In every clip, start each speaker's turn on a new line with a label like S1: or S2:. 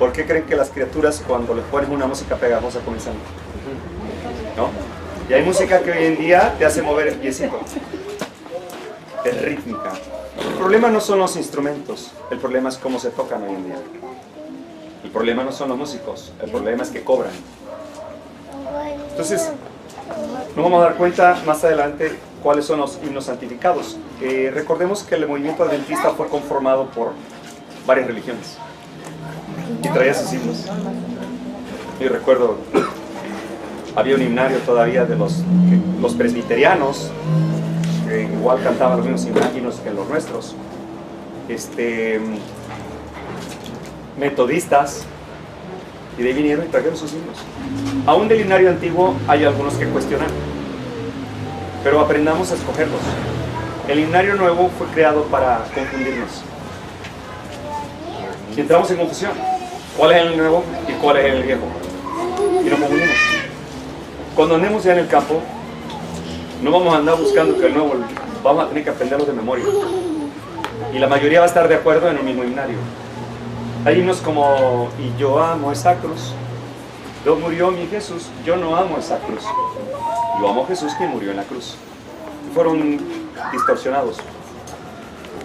S1: ¿Por qué creen que las criaturas cuando les ponen una música pegajosa comienzan? ¿No? Y hay música que hoy en día te hace mover el piecito. Es rítmica. El problema no son los instrumentos, el problema es cómo se tocan hoy en día. El problema no son los músicos, el problema es que cobran. Entonces, nos vamos a dar cuenta más adelante cuáles son los himnos santificados. Recordemos que el movimiento adventista fue conformado por varias religiones y traía sus himnos. Y recuerdo, había un himnario todavía de los presbiterianos, que igual cantaban los mismos himnos que los nuestros. Metodistas, y de ahí vinieron y trajeron sus himnos. Aún del himnario antiguo hay algunos que cuestionan, pero aprendamos a escogerlos. El himnario nuevo fue creado para confundirnos. Y entramos en confusión. ¿Cuál es el nuevo y cuál es el viejo? Y nos confundimos. Cuando andemos ya en el campo, no vamos a andar buscando que el nuevo, vamos a tener que aprenderlo de memoria. Y la mayoría va a estar de acuerdo en el mismo himnario. Hay himnos como, y yo amo esa cruz, yo murió mi Jesús, yo no amo esa cruz, yo amo a Jesús que murió en la cruz. Y fueron distorsionados.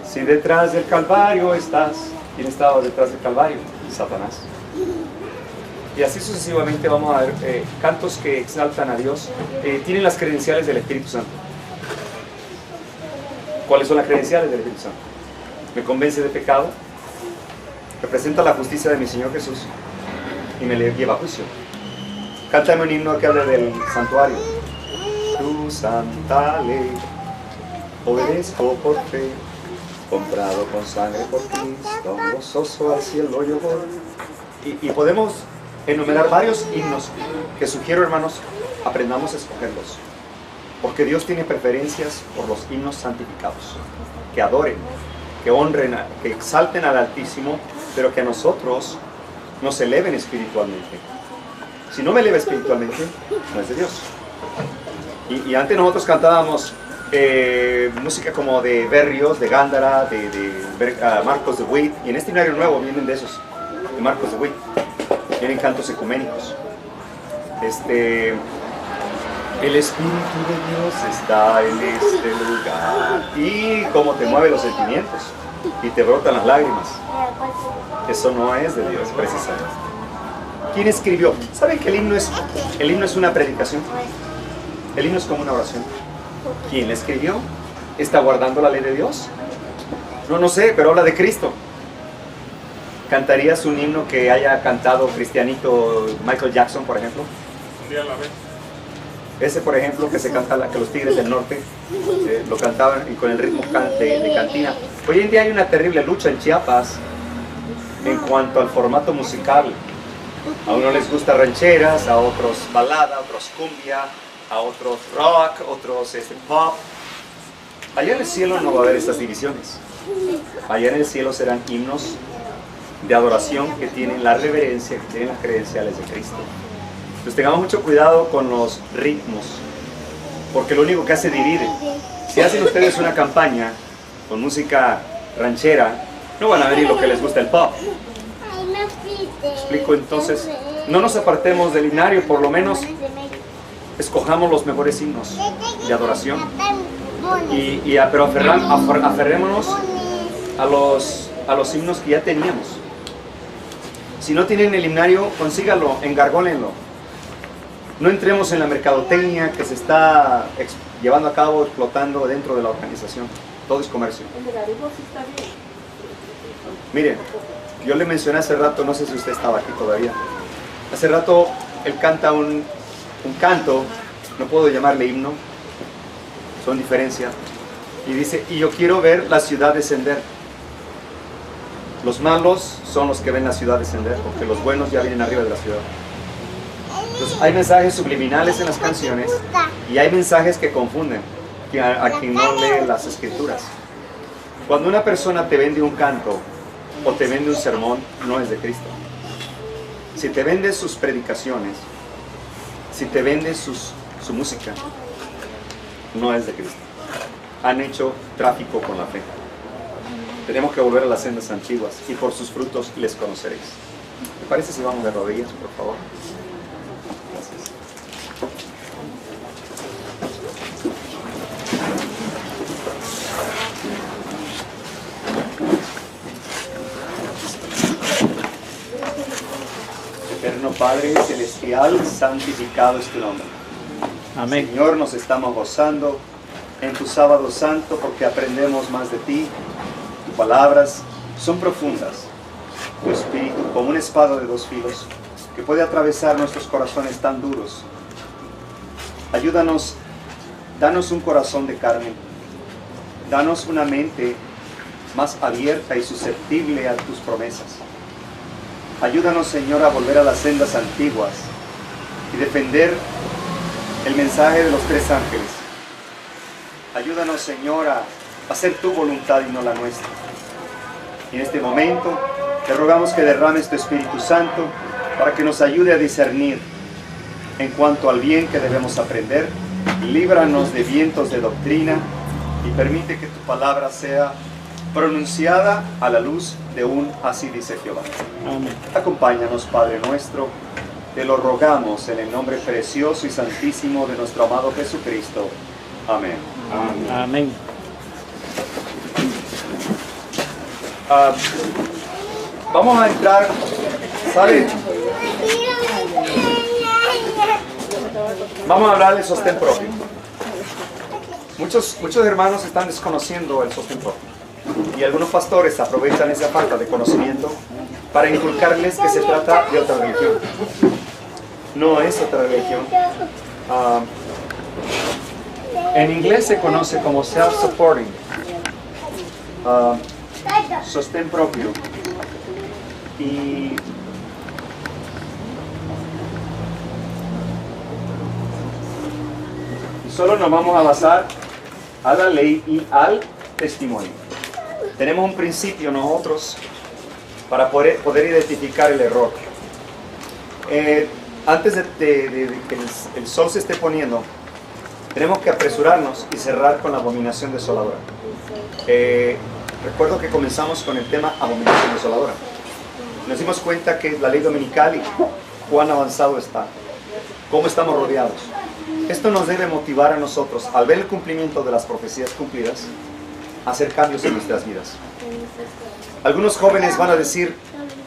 S1: Si detrás del Calvario estás, ¿quién estaba detrás del Calvario? Satanás. Y así sucesivamente vamos a ver cantos que exaltan a Dios, tienen las credenciales del Espíritu Santo. ¿Cuáles son las credenciales del Espíritu Santo? Me convence de pecado, representa la justicia de mi Señor Jesús y me lleva a juicio. Cántame un himno que hable del santuario. Tu santa ley, obedezco por fe, comprado con sangre por Cristo, gozoso al cielo yo voy. Y podemos enumerar varios himnos que sugiero, hermanos, aprendamos a escogerlos, porque Dios tiene preferencias por los himnos santificados, que adoren, que honren, que exalten al Altísimo, pero que a nosotros nos eleven espiritualmente. Si no me eleva espiritualmente, no es de Dios. Y antes nosotros cantábamos música como de Berrios, de Gándara, de Marcos de Witt, y en este himnario nuevo vienen de esos, de Marcos de Witt. Vienen cantos ecuménicos. El Espíritu de Dios está en este lugar. Y cómo te mueve los sentimientos y te brotan las lágrimas. Eso no es de Dios, precisamente. ¿Quién escribió? ¿Saben que el himno es una predicación? El himno es como una oración. ¿Quién la escribió? ¿Está guardando la ley de Dios? No sé, pero habla de Cristo. ¿Cantarías un himno que haya cantado cristianito Michael Jackson, por ejemplo?
S2: Un día a la vez.
S1: Ese, por ejemplo, que se canta, que los Tigres del Norte lo cantaban y con el ritmo de cantina. Hoy en día hay una terrible lucha en Chiapas en cuanto al formato musical. A unos les gusta rancheras, a otros balada, a otros cumbia, a otros rock, otros pop. Allá en el cielo no va a haber estas divisiones. Allá en el cielo serán himnos de adoración que tienen la reverencia, que tienen las credenciales de Cristo. Entonces tengamos mucho cuidado con los ritmos, porque lo único que hace divide. Si hacen ustedes una campaña con música ranchera, no van a venir lo que les gusta el pop. ¿Me explico? Entonces, no nos apartemos del himnario, por lo menos escojamos los mejores himnos de adoración. Pero aferrémonos a los himnos que ya teníamos. Si no tienen el himnario, consígalo, engargólenlo. No entremos en la mercadotecnia que se está llevando a cabo, explotando dentro de la organización. Todo es comercio. Miren, yo le mencioné hace rato, no sé si usted estaba aquí todavía. Hace rato él canta un canto, no puedo llamarle himno, son diferencias. Y dice, y yo quiero ver la ciudad descender. Los malos son los que ven la ciudad descender, porque los buenos ya vienen arriba de la ciudad. Entonces hay mensajes subliminales en las canciones y hay mensajes que confunden a quien no lee las escrituras. Cuando una persona te vende un canto o te vende un sermón, no es de Cristo. Si te vende sus predicaciones, si te vende su música, no es de Cristo. Han hecho tráfico con la fe. Tenemos que volver a las sendas antiguas y por sus frutos les conoceréis. ¿Te parece si vamos de rodillas, por favor? Gracias. Eterno Padre Celestial, santificado es tu nombre.
S2: Amén.
S1: Señor, nos estamos gozando en tu sábado santo porque aprendemos más de ti. Tus palabras son profundas. Tu espíritu como una espada de dos filos que puede atravesar nuestros corazones tan duros. Ayúdanos, danos un corazón de carne. Danos una mente más abierta y susceptible a tus promesas. Ayúdanos, Señor, a volver a las sendas antiguas y defender el mensaje de los tres ángeles. Ayúdanos, Señor, a hacer tu voluntad y no la nuestra. Y en este momento te rogamos que derrames tu Espíritu Santo para que nos ayude a discernir en cuanto al bien que debemos aprender. Líbranos de vientos de doctrina y permite que tu palabra sea pronunciada a la luz de un así dice Jehová.
S2: Amén.
S1: Acompáñanos, Padre nuestro, te lo rogamos en el nombre precioso y santísimo de nuestro amado Jesucristo. Amén.
S2: Amén. Amén.
S1: Vamos a entrar, ¿sabe? Vamos a hablar del sostén propio. Muchos hermanos están desconociendo el sostén propio. Y algunos pastores aprovechan esa falta de conocimiento para inculcarles que se trata de otra religión. No es otra religión. En inglés se conoce como self-supporting, sostén propio. Y solo nos vamos a basar a la ley y al testimonio. Tenemos un principio nosotros para poder identificar el error. Antes de que el sol se esté poniendo, tenemos que apresurarnos y cerrar con la abominación desoladora. Recuerdo que comenzamos con el tema abominación desoladora. Nos dimos cuenta que la ley dominical y cuán avanzado está, cómo estamos rodeados. Esto nos debe motivar a nosotros, al ver el cumplimiento de las profecías cumplidas, a hacer cambios en nuestras vidas. Algunos jóvenes van a decir,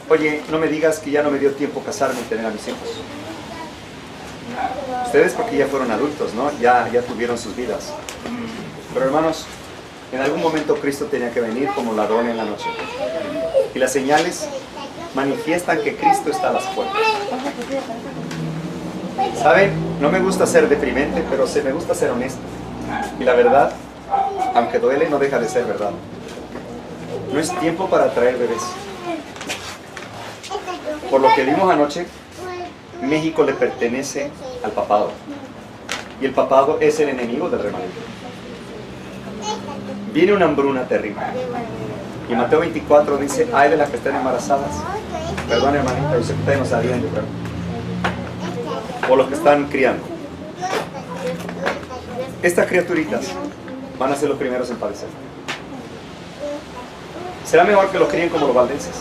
S1: oye, no me digas que ya no me dio tiempo casarme y tener a mis hijos. Ustedes porque ya fueron adultos, ¿no? Ya tuvieron sus vidas. Pero hermanos, en algún momento Cristo tenía que venir como ladrón en la noche. Y las señales manifiestan que Cristo está a las puertas. ¿Saben? No me gusta ser deprimente, pero sí me gusta ser honesto. Y la verdad, aunque duele, no deja de ser verdad. No es tiempo para traer bebés. Por lo que vimos anoche, México le pertenece al papado. Y el papado es el enemigo del remanente. Viene una hambruna terrible. Y Mateo 24 dice, ay de las que estén embarazadas. Perdón, hermanita, yo sé que ustedes no sabían, yo creo. O los que están criando. Estas criaturitas van a ser los primeros en padecer. Será mejor que los críen como los valdenses.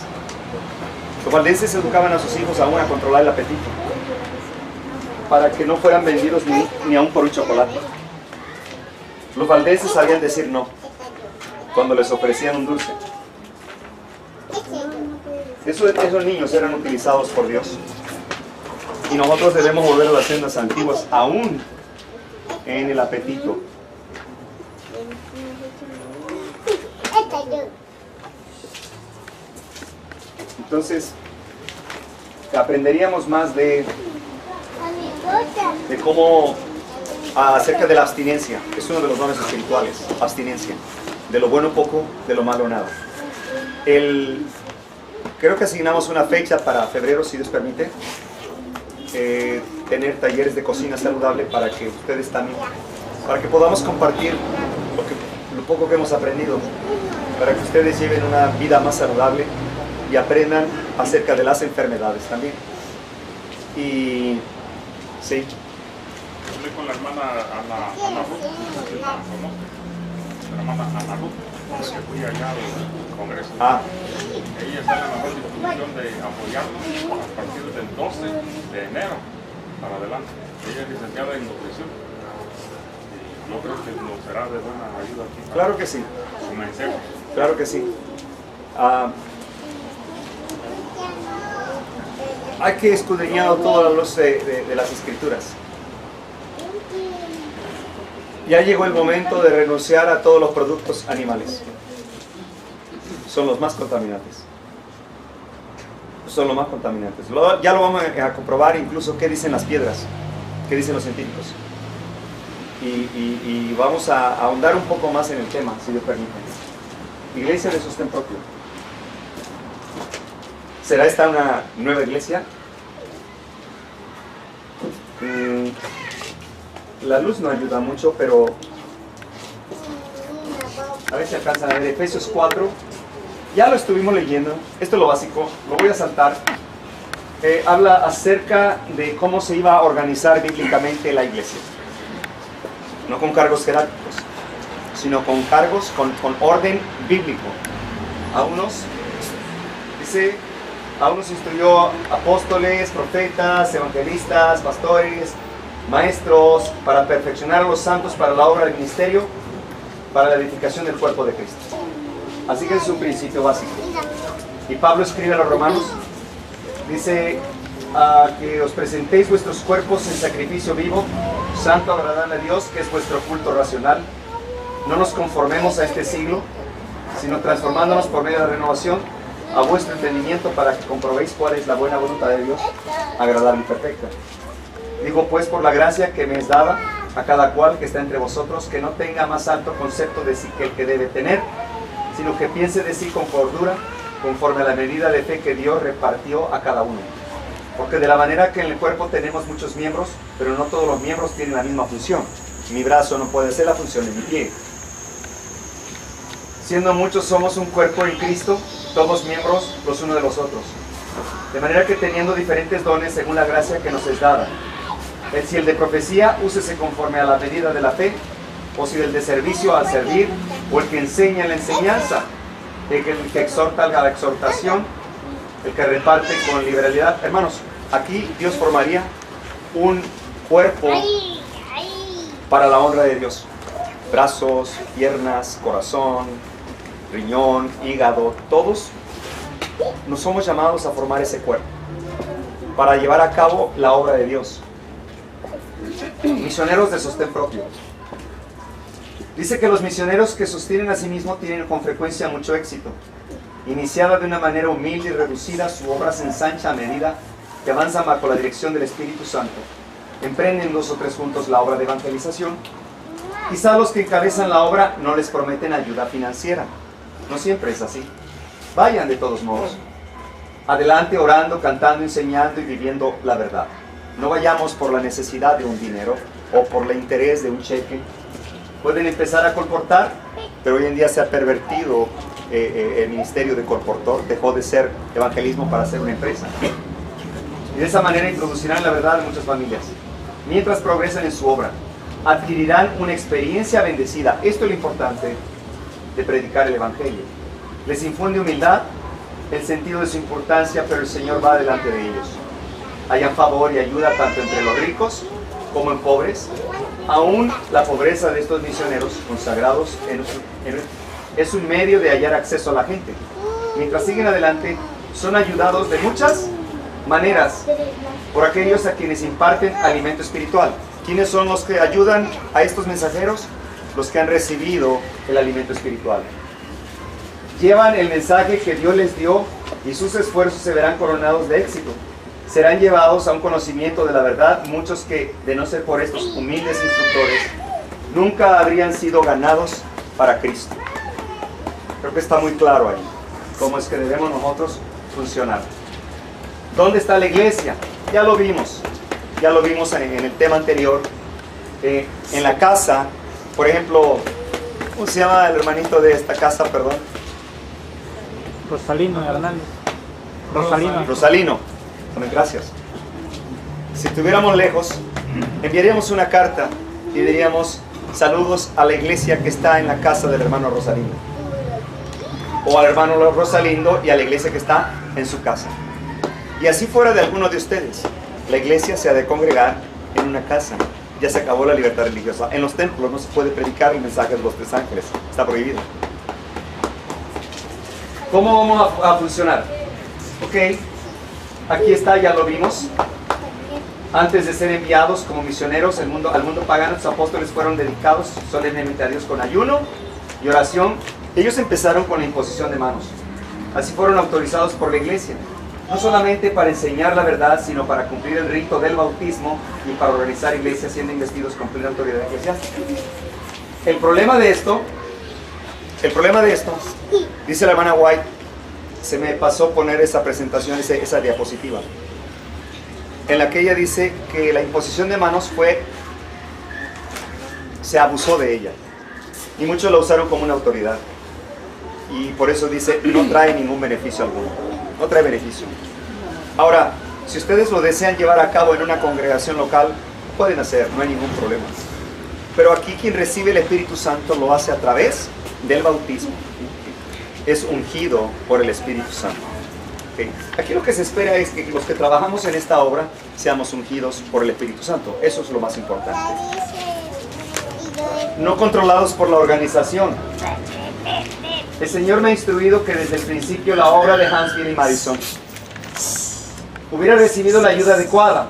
S1: Los valdenses educaban a sus hijos aún a controlar el apetito, para que no fueran vendidos ni aún por un chocolate. Los valdenses sabían decir no cuando les ofrecían un dulce. Esos niños eran utilizados por Dios. Y nosotros debemos volver a las sendas antiguas, aún en el apetito. Entonces, aprenderíamos más de cómo, acerca de la abstinencia. Es uno de los dones espirituales, abstinencia. De lo bueno poco, de lo malo nada. Creo que asignamos una fecha para febrero, si Dios permite. Tener talleres de cocina saludable para que ustedes también, para que podamos compartir lo poco que hemos aprendido, para que ustedes lleven una vida más saludable y aprendan acerca de las enfermedades también. Y sí.
S3: Hablé con la hermana Ana Ruth, la hermana Ana Ruth. porque fui allá al Congreso.
S1: Ah,
S3: Ella está en la mejor disposición de apoyarnos a partir del 12 de enero para adelante. Ella es licenciada en nutrición. Y yo creo que nos será de buena ayuda aquí.
S1: claro que sí,
S3: Comencemos.
S1: claro que sí. Ah, hay que escudriñar toda la luz de las escrituras. Ya llegó el momento de renunciar a todos los productos animales. Son los más contaminantes. Son los más contaminantes. Ya lo vamos a comprobar incluso qué dicen las piedras, qué dicen los científicos. Y vamos a ahondar un poco más en el tema, si Dios permite. Iglesia de sostén propio. ¿Será esta una nueva iglesia? La luz no ayuda mucho, pero a ver si alcanzan a ver Efesios 4. Ya lo estuvimos leyendo, esto es lo básico, lo voy a saltar. Habla acerca de cómo se iba a organizar bíblicamente la iglesia. No con cargos jerárquicos, sino con cargos, con orden bíblico. A unos instruyó apóstoles, profetas, evangelistas, pastores, maestros, para perfeccionar a los santos para la obra del ministerio, para la edificación del cuerpo de Cristo. Así que ese es un principio básico. Y Pablo escribe a los romanos, dice que os presentéis vuestros cuerpos en sacrificio vivo, santo, agradable a Dios, que es vuestro culto racional. No nos conformemos a este siglo, sino transformándonos por medio de la renovación a vuestro entendimiento para que comprobéis cuál es la buena voluntad de Dios, agradable y perfecta. Digo pues por la gracia que me es dada a cada cual que está entre vosotros, que no tenga más alto concepto de sí que el que debe tener, sino que piense de sí con cordura, conforme a la medida de fe que Dios repartió a cada uno. Porque de la manera que en el cuerpo tenemos muchos miembros, pero no todos los miembros tienen la misma función. Mi brazo no puede ser la función de mi pie. Siendo muchos somos un cuerpo en Cristo, todos miembros los unos de los otros. De manera que teniendo diferentes dones según la gracia que nos es dada. Si el de profecía, úsese conforme a la medida de la fe, o si el de servicio al servir, o el que enseña la enseñanza, el que exhorta a la exhortación, el que reparte con liberalidad. Hermanos, aquí Dios formaría un cuerpo para la honra de Dios. Brazos, piernas, corazón, riñón, hígado, todos nos somos llamados a formar ese cuerpo para llevar a cabo la obra de Dios. Misioneros de sostén propio. Dice que los misioneros que sostienen a sí mismos tienen con frecuencia mucho éxito. Iniciada de una manera humilde y reducida, su obra se ensancha a medida que avanzan bajo la dirección del Espíritu Santo. Emprenden 2 o 3 juntos la obra de evangelización. Quizá los que encabezan la obra no les prometen ayuda financiera. No siempre es así. Vayan de todos modos. Adelante orando, cantando, enseñando y viviendo la verdad. No vayamos por la necesidad de un dinero o por el interés de un cheque. Pueden empezar a colportar, pero hoy en día se ha pervertido el ministerio de colportor. Dejó de ser evangelismo para ser una empresa. Y de esa manera introducirán la verdad en muchas familias. Mientras progresan en su obra, adquirirán una experiencia bendecida. Esto es lo importante de predicar el evangelio. Les infunde humildad, el sentido de su importancia, pero el Señor va delante de ellos. Hayan favor y ayuda tanto entre los ricos como en pobres. Aún la pobreza de estos misioneros consagrados es un medio de hallar acceso a la gente. Mientras siguen adelante, son ayudados de muchas maneras por aquellos a quienes imparten alimento espiritual. ¿Quiénes son los que ayudan a estos mensajeros? Los que han recibido el alimento espiritual. Llevan el mensaje que Dios les dio y sus esfuerzos se verán coronados de éxito. Serán llevados a un conocimiento de la verdad, muchos que, de no ser por estos humildes instructores, nunca habrían sido ganados para Cristo. Creo que está muy claro ahí, cómo es que debemos nosotros funcionar. ¿Dónde está la iglesia? Ya lo vimos en el tema anterior. En la casa, por ejemplo, ¿cómo se llama el hermanito de esta casa, perdón?
S2: Rosalino Hernández.
S1: Rosalino. Bueno, gracias. Si estuviéramos lejos, enviaríamos una carta y diríamos saludos a la iglesia que está en la casa del hermano Rosalino. o al hermano Rosalindo y a la iglesia que está en su casa. Y así fuera de alguno de ustedes, la iglesia se ha de congregar en una casa. Ya se acabó la libertad religiosa. En los templos no se puede predicar el mensaje de los tres ángeles, está prohibido. ¿Cómo vamos a funcionar? Ok, aquí está, ya lo vimos. Antes de ser enviados como misioneros al mundo pagano, los apóstoles fueron dedicados solemnemente a Dios con ayuno y oración. Ellos empezaron con la imposición de manos. Así fueron autorizados por la iglesia, no solamente para enseñar la verdad, sino para cumplir el rito del bautismo y para organizar iglesias, siendo investidos con plena autoridad eclesiástica. El problema de esto, dice la hermana White, se me pasó poner esa presentación, esa diapositiva, en la que ella dice que la imposición de manos se abusó de ella, y muchos la usaron como una autoridad, y por eso dice, no trae ningún beneficio alguno, no trae beneficio. Ahora, si ustedes lo desean llevar a cabo en una congregación local, pueden hacer, no hay ningún problema. Pero aquí quien recibe el Espíritu Santo lo hace a través del bautismo. Es ungido por el Espíritu Santo. ¿Okay? Aquí lo que se espera es que los que trabajamos en esta obra seamos ungidos por el Espíritu Santo. Eso es lo más importante. No controlados por la organización. El Señor me ha instruido que desde el principio la obra de Hans Billy Madison hubiera recibido la ayuda adecuada,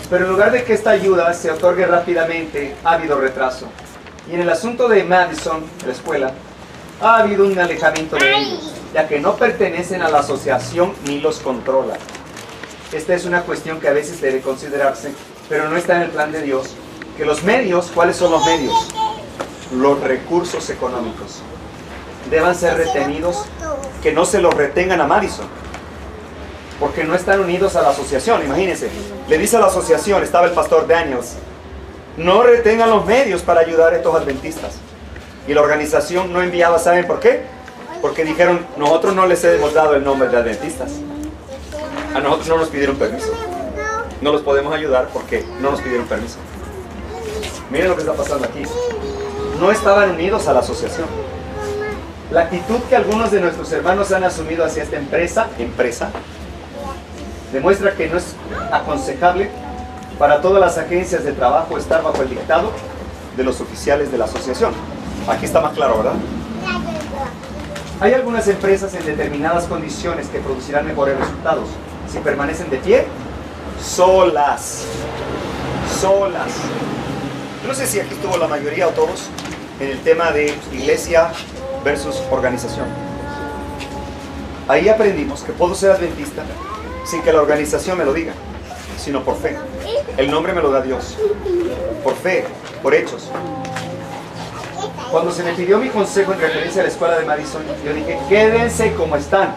S1: pero en lugar de que esta ayuda se otorgue rápidamente, ha habido retraso. Y en el asunto de Madison, la escuela, ha habido un alejamiento de ellos, ya que no pertenecen a la asociación ni los controla. Esta es una cuestión que a veces debe considerarse, pero no está en el plan de Dios. Que los medios, ¿cuáles son los medios? Los recursos económicos deban ser retenidos, que no se los retengan a Madison, porque no están unidos a la asociación. Imagínense, le dice a la asociación, estaba el pastor Daniels, no retengan los medios para ayudar a estos adventistas. Y la organización no enviaba, ¿saben por qué? Porque dijeron, nosotros no les hemos dado el nombre de adventistas. A nosotros no nos pidieron permiso. No los podemos ayudar porque no nos pidieron permiso. Miren lo que está pasando aquí. No estaban unidos a la asociación. La actitud que algunos de nuestros hermanos han asumido hacia esta empresa, demuestra que no es aconsejable para todas las agencias de trabajo estar bajo el dictado de los oficiales de la asociación. Aquí está más claro, ¿verdad? Hay algunas empresas en determinadas condiciones que producirán mejores resultados si permanecen de pie, solas. Yo no sé si aquí estuvo la mayoría o todos en el tema de iglesia versus organización. Ahí aprendimos que puedo ser adventista sin que la organización me lo diga, sino por fe. El nombre me lo da Dios. Por fe, por hechos. Cuando se me pidió mi consejo en referencia a la escuela de Madison, yo dije, quédense como están.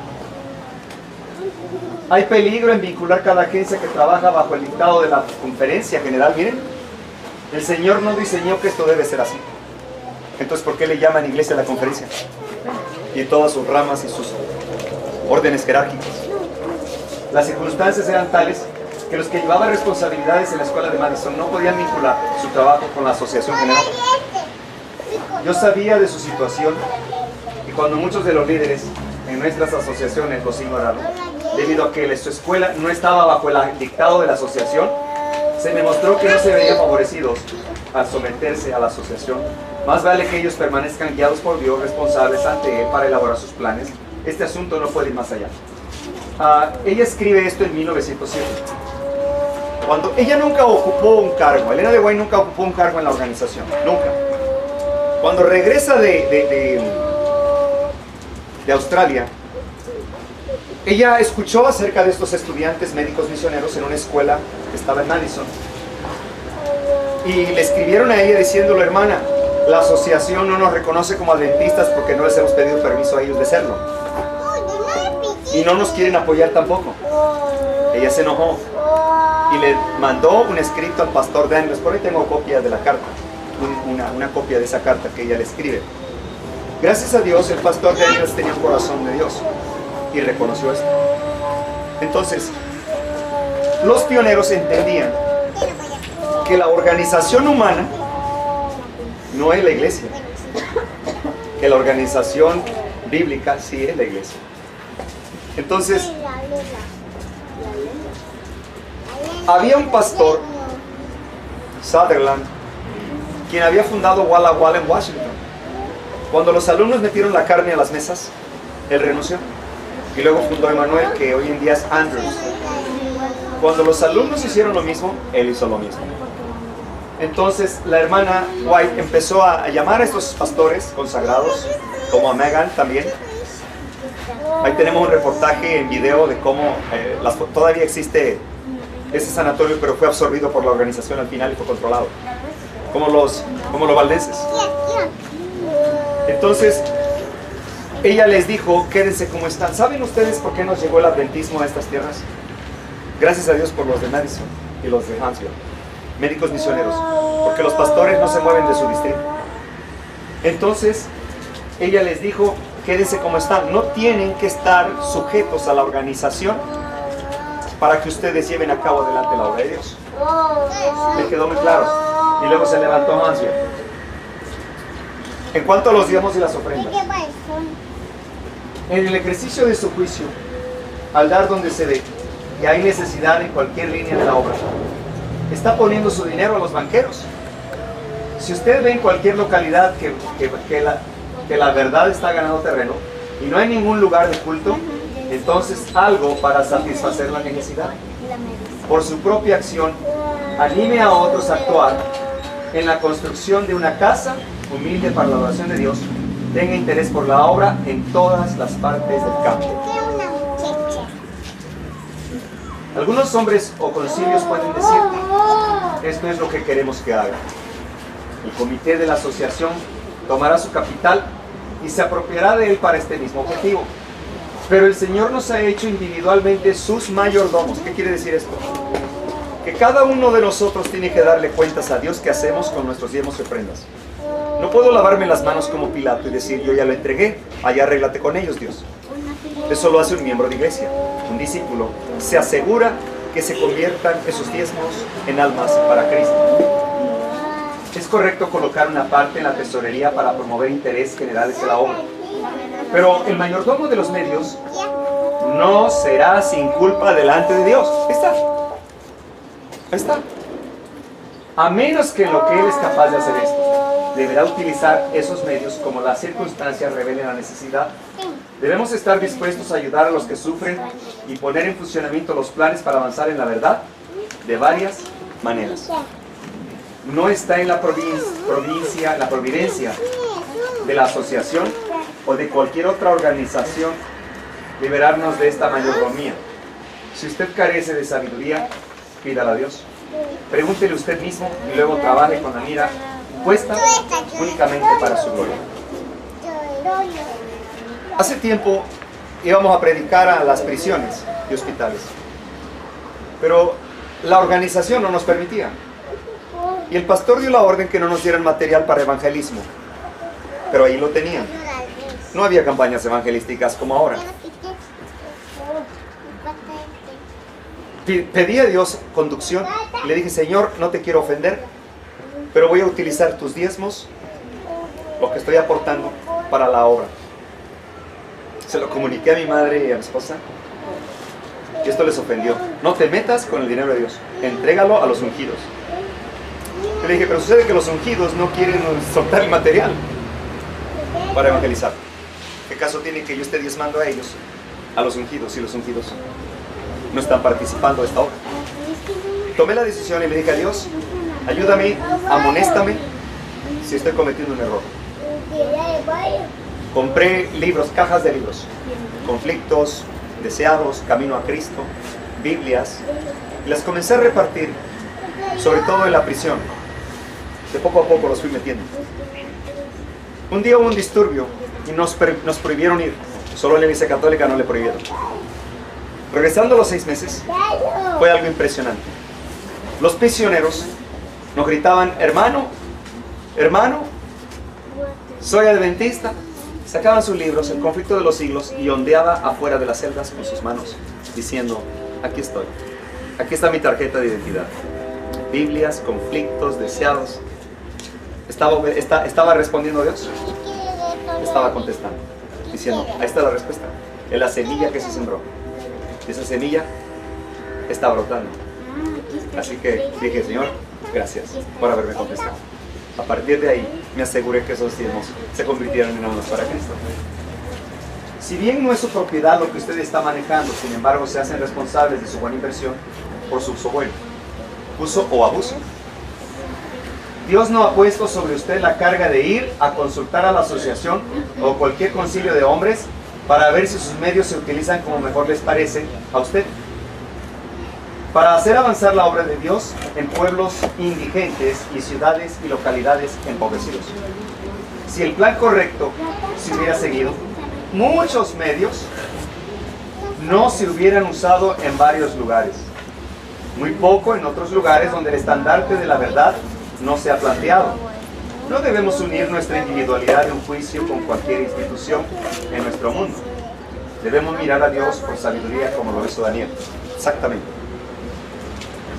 S1: Hay peligro en vincular cada agencia que trabaja bajo el dictado de la conferencia general. Miren, el Señor no diseñó que esto debe ser así. Entonces, ¿por qué le llaman iglesia a la conferencia? Y en todas sus ramas y sus órdenes jerárquicos. Las circunstancias eran tales que los que llevaban responsabilidades en la escuela de Madison no podían vincular su trabajo con la asociación general. Yo sabía de su situación y cuando muchos de los líderes en nuestras asociaciones los ignoraron, debido a que su escuela no estaba bajo el dictado de la asociación, se me mostró que no se veían favorecidos al someterse a la asociación. Más vale que ellos permanezcan guiados por Dios, responsables ante Él para elaborar sus planes. Este asunto no puede ir más allá. Ella escribe esto en 1907. Cuando ella nunca ocupó un cargo, Elena de White nunca ocupó un cargo en la organización, nunca. Cuando regresa de Australia, ella escuchó acerca de estos estudiantes médicos misioneros en una escuela que estaba en Madison. Y le escribieron a ella diciéndole, hermana, la asociación no nos reconoce como adventistas porque no les hemos pedido permiso a ellos de serlo. Y no nos quieren apoyar tampoco. Ella se enojó y le mandó un escrito al pastor Daniels. Por ahí tengo copia de la carta, una copia de esa carta que ella le escribe. Gracias a Dios, el pastor Daniels tenía un corazón de Dios y reconoció esto. Entonces, los pioneros entendían que la organización humana no es la iglesia, que la organización bíblica, sí, es la iglesia. Entonces, había un pastor, Sutherland, quien había fundado Walla Walla en Washington. Cuando los alumnos metieron la carne a las mesas, él renunció. Y luego fundó Emmanuel, que hoy en día es Andrews. Cuando los alumnos hicieron lo mismo, él hizo lo mismo. Entonces la hermana White empezó a llamar a estos pastores consagrados, como a Megan también. Ahí tenemos un reportaje en video de cómo todavía existe ese sanatorio, pero fue absorbido por la organización al final y fue controlado, como los valdenses. Entonces ella les dijo, quédense como están. ¿Saben ustedes por qué nos llegó el adventismo a estas tierras? Gracias a Dios por los de Madison y los de Huntsville, médicos misioneros, porque los pastores no se mueven de su distrito. Entonces ella les dijo, quédense como están, no tienen que estar sujetos a la organización para que ustedes lleven a cabo adelante la obra de Dios. Me quedó muy claro. Y luego se levantó Huntsville. En cuanto a los diezmos y las ofrendas, en el ejercicio de su juicio, al dar donde se ve y hay necesidad en cualquier línea de la obra, está poniendo su dinero a los banqueros. Si usted ve en cualquier localidad que la verdad está ganando terreno y no hay ningún lugar de culto, entonces algo para satisfacer la necesidad. Por su propia acción, anime a otros a actuar en la construcción de una casa humilde para la adoración de Dios. Tenga interés por la obra en todas las partes del campo. Algunos hombres o concilios pueden decir, esto es lo que queremos que haga. El comité de la asociación tomará su capital y se apropiará de él para este mismo objetivo. Pero el Señor nos ha hecho individualmente sus mayordomos. ¿Qué quiere decir esto? Que cada uno de nosotros tiene que darle cuentas a Dios qué hacemos con nuestros diezmos y ofrendas. No puedo lavarme las manos como Pilato y decir, yo ya lo entregué, allá arréglate con ellos, Dios. Eso lo hace un miembro de iglesia. Un discípulo se asegura que se conviertan esos diezmos en almas para Cristo. Es correcto colocar una parte en la tesorería para promover intereses generales de la obra. Pero el mayordomo de los medios no será sin culpa delante de Dios. Ahí está. Ahí está. A menos que en lo que él es capaz de hacer esto, deberá utilizar esos medios como las circunstancias revelen la necesidad. Debemos estar dispuestos a ayudar a los que sufren y poner en funcionamiento los planes para avanzar en la verdad de varias maneras. No está en la providencia de la asociación o de cualquier otra organización liberarnos de esta mayordomía. Si usted carece de sabiduría, pídala a Dios. Pregúntele usted mismo y luego trabaje con la mira puesta únicamente para su gloria. Hace tiempo íbamos a predicar a las prisiones y hospitales, pero la organización no nos permitía. Y el pastor dio la orden que no nos dieran material para evangelismo, pero ahí lo tenían. No había campañas evangelísticas como ahora. Pedí a Dios conducción y le dije, Señor, no te quiero ofender, pero voy a utilizar tus diezmos, lo que estoy aportando, para la obra. Se lo comuniqué a mi madre y a mi esposa y esto les ofendió. No te metas con el dinero de Dios, entrégalo a los ungidos. Le dije, pero sucede que los ungidos no quieren soltar el material para evangelizar. ¿Qué caso tiene que yo esté diezmando a ellos, a los ungidos, si los ungidos no están participando de esta obra? Tomé la decisión y le dije a Dios, ayúdame, amonéstame si estoy cometiendo un error. Compré libros, cajas de libros, Conflictos, Deseados, Camino a Cristo, Biblias, y las comencé a repartir, sobre todo en la prisión. De poco a poco los fui metiendo. Un día hubo un disturbio y nos prohibieron ir. Solo en la iglesia católica no le prohibieron. Regresando a los 6 meses, fue algo impresionante. Los prisioneros nos gritaban, hermano, hermano, soy adventista. Sacaban sus libros, El conflicto de los siglos, y ondeaba afuera de las celdas con sus manos, diciendo, aquí estoy, aquí está mi tarjeta de identidad. Biblias, conflictos, deseados. ¿Estaba respondiendo a Dios? Estaba contestando. diciendo, ahí está la respuesta. Es la semilla que se sembró. Y esa semilla está brotando. Así que dije, Señor, gracias por haberme contestado. A partir de ahí me aseguré que esos diezmos se convirtieron en almas para Cristo. Si bien no es su propiedad lo que usted está manejando, sin embargo se hacen responsables de su buena inversión por su uso bueno, uso o abuso. Dios no ha puesto sobre usted la carga de ir a consultar a la asociación o cualquier concilio de hombres para ver si sus medios se utilizan como mejor les parece a usted. Para hacer avanzar la obra de Dios en pueblos indigentes y ciudades y localidades empobrecidos. Si el plan correcto se hubiera seguido, muchos medios no se hubieran usado en varios lugares. Muy poco en otros lugares donde el estandarte de la verdad no se ha planteado. No debemos unir nuestra individualidad de un juicio con cualquier institución en nuestro mundo. Debemos mirar a Dios por sabiduría como lo hizo Daniel. Exactamente.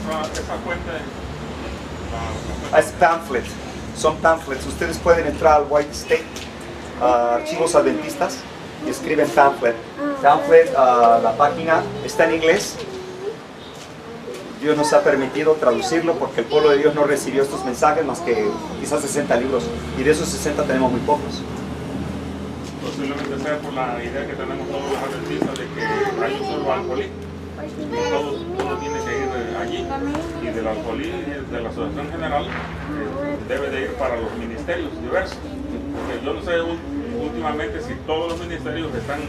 S3: Esa fuente,
S1: Es pamphlet. Son pamphlets. Ustedes pueden entrar al White State, Archivos Adventistas, y escriben pamphlet. Pamphlet, la página está en inglés. Dios nos ha permitido traducirlo porque el pueblo de Dios no recibió estos mensajes más que quizás 60 libros, y de esos 60 tenemos muy pocos.
S3: posiblemente sea por la idea que tenemos todos los adventistas de que hay un solo alcoholí. Todo tiene que ir allí, y del alcoholí, de la asociación general, debe de ir para los ministerios diversos. Porque yo no sé últimamente si todos los ministerios están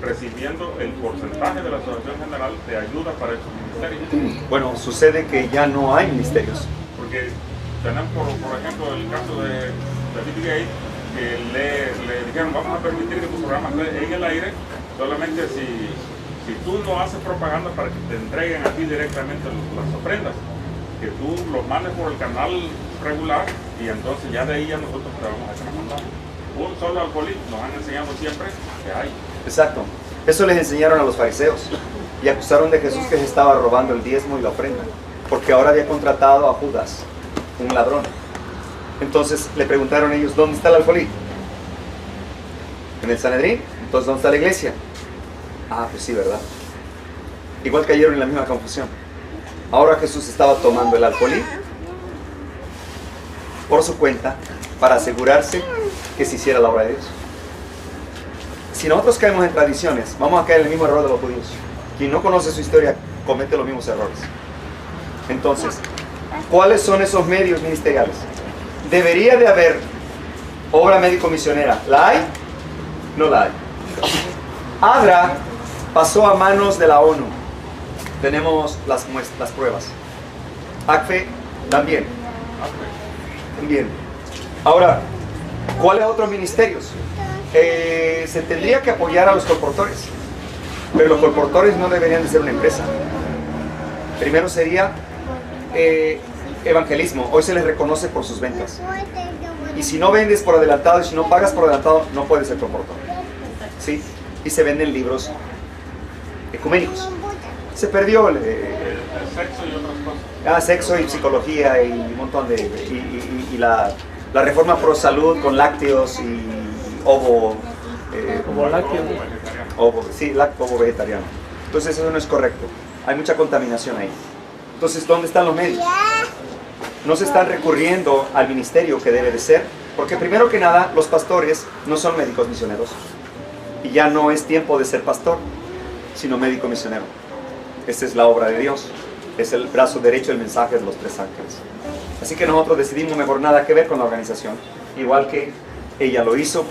S3: recibiendo el porcentaje de la asociación general de ayuda para esos ministerios.
S1: Bueno, sucede que ya no hay ministerios.
S3: Porque tenemos, por ejemplo, el caso de Billy Gates, que le dijeron, vamos a permitir que tu programa esté en el aire solamente si tú no haces propaganda para que te entreguen a ti directamente las ofrendas, que tú los mandes por el canal regular, y entonces ya de ahí ya nosotros te vamos a hacer mandar. Un solo alcoholismo nos han enseñado siempre que hay.
S1: Exacto. Eso les enseñaron a los fariseos y acusaron de Jesús que se estaba robando el diezmo y la ofrenda, porque ahora había contratado a Judas, un ladrón. Entonces le preguntaron ellos, ¿dónde está el alfolí? ¿En el Sanedrín? Entonces, ¿dónde está la iglesia? Ah, pues sí, ¿verdad? Igual cayeron en la misma confusión. Ahora Jesús estaba tomando el alfolí por su cuenta para asegurarse que se hiciera la obra de Dios. Si nosotros caemos en tradiciones, vamos a caer en el mismo error de los judíos. Quien no conoce su historia comete los mismos errores. Entonces, ¿cuáles son esos medios ministeriales? Debería de haber obra médico-misionera. ¿La hay? No la hay. ADRA pasó a manos de la ONU. Tenemos las pruebas. ACFE también. También. Ahora, ¿cuáles otros ministerios? Se tendría que apoyar a los colportores, pero los colportores no deberían de ser una empresa. Primero sería evangelismo. Hoy se les reconoce por sus ventas, y si no vendes por adelantado y si no pagas por adelantado, no puedes ser colportor, ¿sí? Y se venden libros ecuménicos. Se perdió el
S3: sexo y otras cosas.
S1: Sexo y psicología y un montón de... y la reforma pro salud con lácteos y ovo...
S2: Como lácteo.
S1: Ovo, sí, ovo vegetariano. Entonces eso no es correcto. Hay mucha contaminación ahí. Entonces, ¿dónde están los medios? No se están recurriendo al ministerio que debe de ser, porque primero que nada, los pastores no son médicos misioneros. Y ya no es tiempo de ser pastor, sino médico misionero. Esta es la obra de Dios. Es el brazo derecho del mensaje de los tres ángeles. Así que nosotros decidimos mejor nada que ver con la organización, igual que ella lo hizo.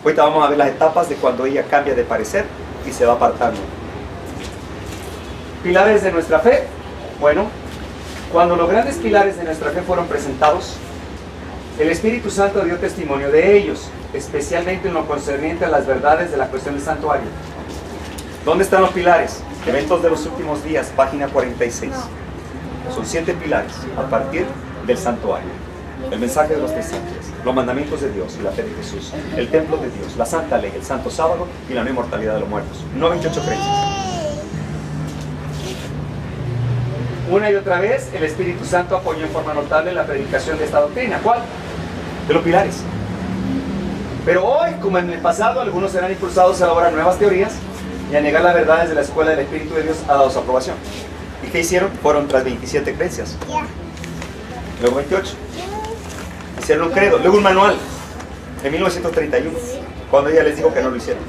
S1: Ahorita vamos a ver las etapas de cuando ella cambia de parecer y se va apartando. Pilares de nuestra fe. Bueno, cuando los grandes pilares de nuestra fe fueron presentados, el Espíritu Santo dio testimonio de ellos, especialmente en lo concerniente a las verdades de la cuestión del santuario. ¿Dónde están los pilares? Eventos de los últimos días, página 46. Son 7 pilares a partir del santuario. El mensaje de los tres ángeles, los mandamientos de Dios y la fe de Jesús, el templo de Dios, la santa ley, el santo sábado y la no inmortalidad de los muertos. No 28 creencias. Una y otra vez el Espíritu Santo apoyó en forma notable la predicación de esta doctrina. ¿Cuál? De los pilares. Pero hoy, como en el pasado, algunos serán impulsados a elaborar nuevas teorías y a negar las verdades de la escuela del Espíritu de Dios ha dado su aprobación. ¿Y qué hicieron? Fueron tras 27 creencias. Luego 28. Hicieron un credo, luego un manual. En 1931, cuando ella les dijo que no lo hicieron.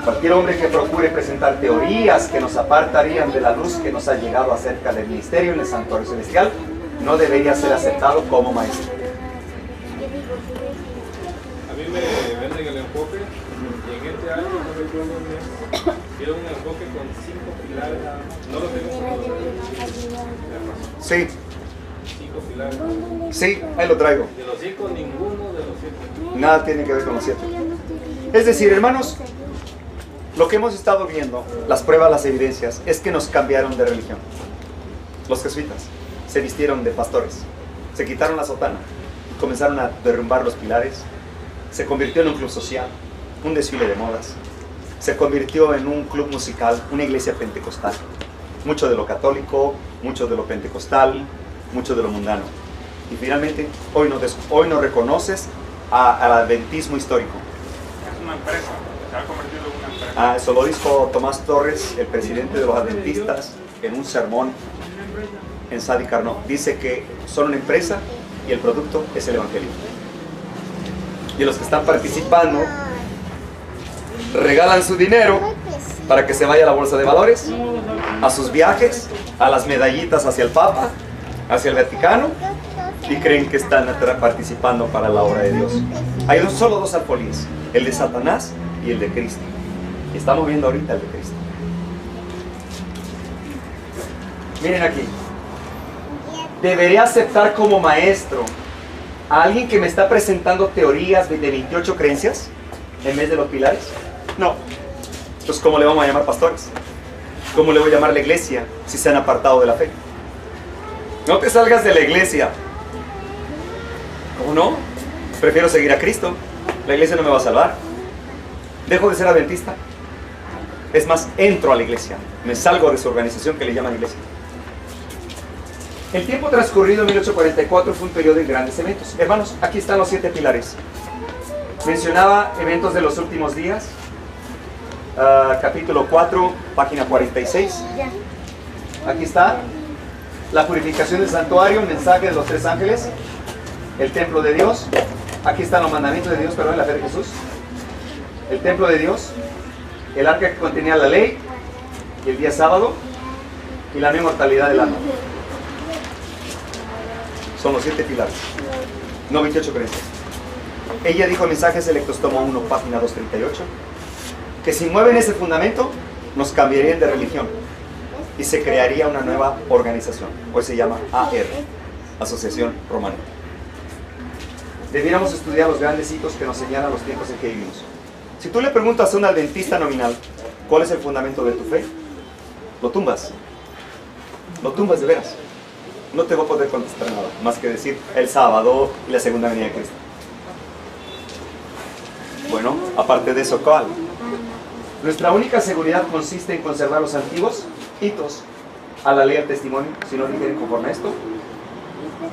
S1: Cualquier hombre que procure presentar teorías que nos apartarían de la luz que nos ha llegado acerca del ministerio en el santuario celestial, no debería ser aceptado como maestro.
S2: A mí me venden el enfoque y en este año no recuerdo bien, quiero un enfoque con 5 pilares, no lo tengo.
S1: Sí,
S2: 5 pilares.
S1: sí, ahí lo traigo.
S2: De los 5, ninguno de los 7.
S1: Nada tiene que ver con los 7. Es decir, hermanos, lo que hemos estado viendo, las pruebas, las evidencias, es que nos cambiaron de religión. Los jesuitas se vistieron de pastores, se quitaron la sotana, comenzaron a derrumbar los pilares, se convirtió en un club social, un desfile de modas, se convirtió en un club musical, una iglesia pentecostal. Mucho de lo católico, mucho de lo pentecostal, mucho de lo mundano. Y finalmente, hoy no reconoces al adventismo histórico.
S3: Es una empresa, se ha convertido en una empresa.
S1: Eso lo dijo Tomás Torres, el presidente de los adventistas, en un sermón en Sadi Carnot. Dice que son una empresa y el producto es el evangelio. Y los que están participando regalan su dinero para que se vaya a la bolsa de valores, a sus viajes, a las medallitas hacia el Papa, hacia el Vaticano, y creen que están participando para la obra de Dios. Hay solo dos alfolíes, el de Satanás y el de Cristo. Y estamos viendo ahorita el de Cristo. Miren aquí. ¿Debería aceptar como maestro a alguien que me está presentando teorías de 28 creencias en vez de los pilares? No. Entonces, ¿cómo le vamos a llamar pastores? ¿Cómo le voy a llamar la iglesia si se han apartado de la fe? No te salgas de la iglesia. ¿Cómo no? Prefiero seguir a Cristo. La iglesia no me va a salvar. Dejo de ser adventista. Es más, entro a la iglesia. Me salgo de su organización que le llaman iglesia. El tiempo transcurrido en 1844 fue un periodo de grandes eventos. Hermanos, aquí están los 7 pilares. Mencionaba eventos de los últimos días. Capítulo 4, página 46. Aquí está la purificación del santuario, el mensaje de los 3 ángeles, el templo de Dios. Aquí están los mandamientos de Dios, perdón, la fe de Jesús. El templo de Dios, el arca que contenía la ley, y el día sábado, y la no inmortalidad del alma. Son los 7 pilares, no 28 creencias. Ella dijo en Mensajes Selectos, tomo 1, página 238, que si mueven ese fundamento, nos cambiarían de religión y se crearía una nueva organización. Hoy se llama AR, Asociación Romana. Debiéramos estudiar los grandes hitos que nos señalan los tiempos en que vivimos. Si tú le preguntas a un adventista nominal, ¿cuál es el fundamento de tu fe? Lo tumbas. Lo tumbas de veras. No te voy a poder contestar nada, más que decir el sábado y la segunda venida de Cristo. Bueno, aparte de eso, ¿cuál? Nuestra única seguridad consiste en conservar los antiguos hitos a la ley del testimonio. Si no difieren conforme a esto,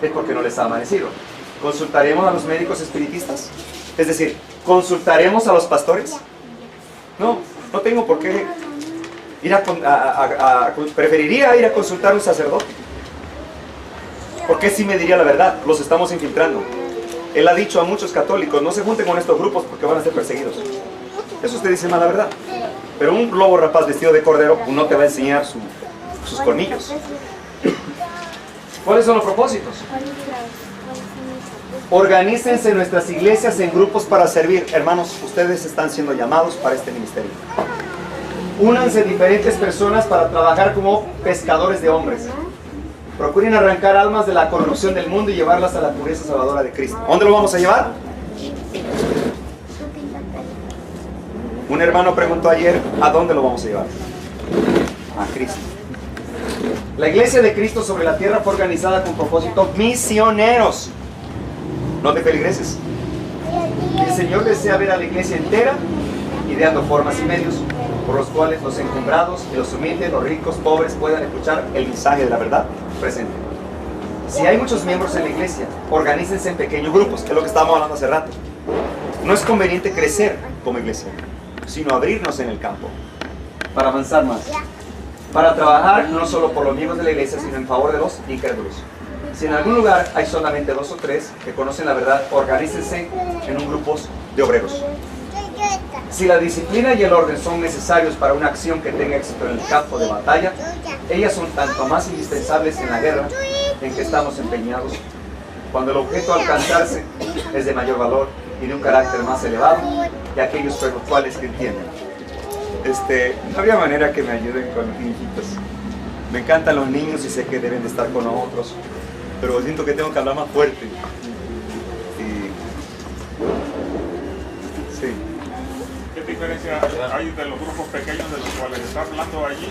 S1: es porque no les ha amanecido. ¿Consultaremos a los médicos espiritistas? Es decir, ¿consultaremos a los pastores? No, no tengo por qué ir preferiría ir a consultar a un sacerdote. Porque sí me diría la verdad, los estamos infiltrando. Él ha dicho a muchos católicos, no se junten con estos grupos porque van a ser perseguidos. Eso usted dice mala verdad. Pero un lobo rapaz vestido de cordero no te va a enseñar sus colmillos. ¿Cuáles son los propósitos? Organícense nuestras iglesias en grupos para servir. Hermanos, ustedes están siendo llamados para este ministerio. Únanse diferentes personas para trabajar como pescadores de hombres. Procuren arrancar almas de la corrupción del mundo y llevarlas a la pureza salvadora de Cristo. ¿A dónde lo vamos a llevar? Un hermano preguntó ayer, ¿a dónde lo vamos a llevar? A Cristo. La iglesia de Cristo sobre la tierra fue organizada con propósitos misioneros, no de feligreses. El Señor desea ver a la iglesia entera, ideando formas y medios por los cuales los encumbrados y los humildes, los ricos, pobres puedan escuchar el mensaje de la verdad presente. Si hay muchos miembros en la iglesia, organícense en pequeños grupos, que es lo que estábamos hablando hace rato. No es conveniente crecer como iglesia, sino abrirnos en el campo para avanzar más, para trabajar no solo por los miembros de la iglesia, sino en favor de los incrédulos. Si en algún lugar hay solamente 2 o 3 que conocen la verdad, organícense en un grupo de obreros. Si la disciplina y el orden son necesarios para una acción que tenga éxito en el campo de batalla, ellas son tanto más indispensables en la guerra en que estamos empeñados, cuando el objeto a alcanzarse es de mayor valor y de un carácter más elevado que aquellos por los cuales que entienden. No había manera que me ayuden con los niñitos. Me encantan los niños y sé que deben de estar con nosotros, pero siento que tengo que hablar más fuerte. Sí.
S3: ¿Qué diferencia hay de los grupos pequeños de los cuales está hablando allí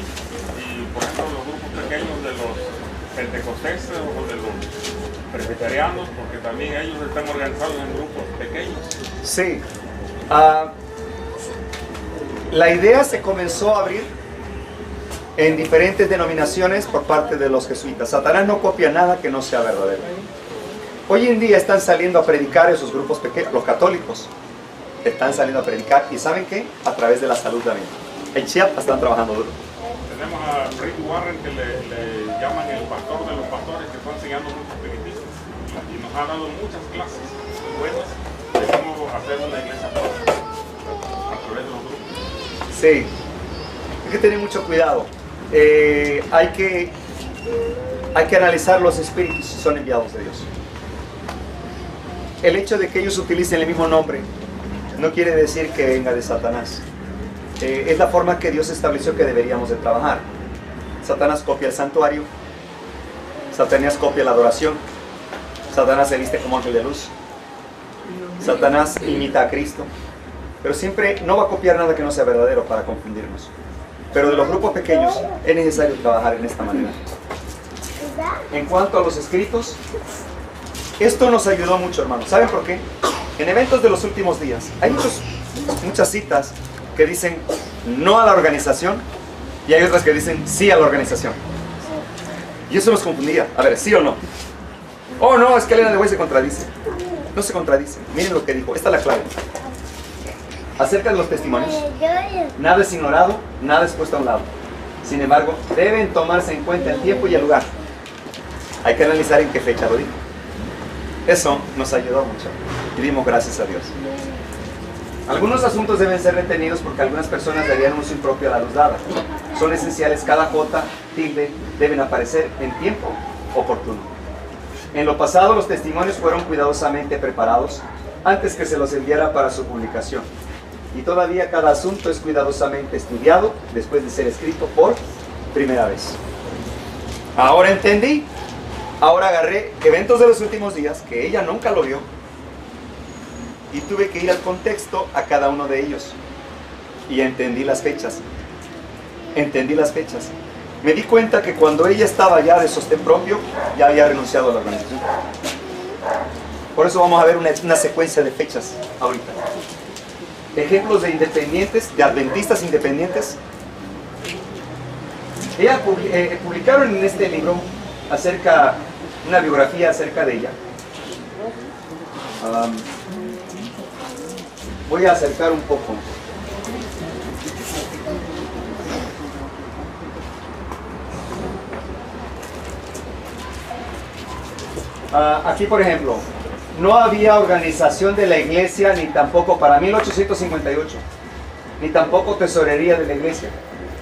S3: y, por ejemplo, los grupos pequeños de los pentecostales o de los presbiterianos? Porque también ellos están organizados en grupos pequeños.
S1: Sí. La idea se comenzó a abrir en diferentes denominaciones por parte de los jesuitas. Satanás no copia nada que no sea verdadero. Hoy en día están saliendo a predicar esos grupos pequeños, los católicos están saliendo a predicar, y ¿saben qué? A través de la salud también. En Chiapas están trabajando duro.
S3: Tenemos a Rick Warren, que le llaman el pastor de los pastores, que está enseñando mucho espiritismo y nos ha dado muchas clases muy buenas de cómo hacer una iglesia próspera a través de los grupos.
S1: Sí, hay que tener mucho cuidado. Hay que analizar los espíritus si son enviados de Dios. El hecho de que ellos utilicen el mismo nombre no quiere decir que venga de Satanás. Es la forma que Dios estableció que deberíamos de trabajar. Satanás copia el santuario, Satanás copia la adoración, Satanás se viste como ángel de luz, Satanás imita a Cristo, pero siempre no va a copiar nada que no sea verdadero para confundirnos. Pero de los grupos pequeños es necesario trabajar en esta manera. En cuanto a los escritos, esto nos ayudó mucho, hermanos. ¿Saben por qué? En eventos de los últimos días hay muchas citas que dicen no a la organización y hay otras que dicen sí a la organización. Y eso nos confundía. A ver, ¿sí o no? Oh, no, es que Elena de White se contradice. No se contradice. Miren lo que dijo. Esta es la clave. Acerca de los testimonios, nada es ignorado, nada es puesto a un lado. Sin embargo, deben tomarse en cuenta el tiempo y el lugar. Hay que analizar en qué fecha lo dijo. Eso nos ayudó mucho y dimos gracias a Dios. Algunos asuntos deben ser retenidos porque algunas personas darían un uso impropio a la luz dada. Son esenciales, cada jota, tilde, deben aparecer en tiempo oportuno. En lo pasado, los testimonios fueron cuidadosamente preparados antes que se los enviara para su publicación. Y todavía cada asunto es cuidadosamente estudiado después de ser escrito por primera vez. Ahora entendí. Ahora agarré eventos de los últimos días que ella nunca lo vio y tuve que ir al contexto a cada uno de ellos y entendí las fechas. Entendí las fechas. Me di cuenta que cuando ella estaba ya de sostén propio, ya había renunciado a la organización. Por eso vamos a ver una secuencia de fechas ahorita. Ejemplos de independientes, de adventistas independientes. Ella publicaron en este libro una biografía acerca de ella. Voy a acercar un poco. Aquí, por ejemplo, no había organización de la iglesia, ni tampoco para 1858, ni tampoco tesorería de la iglesia.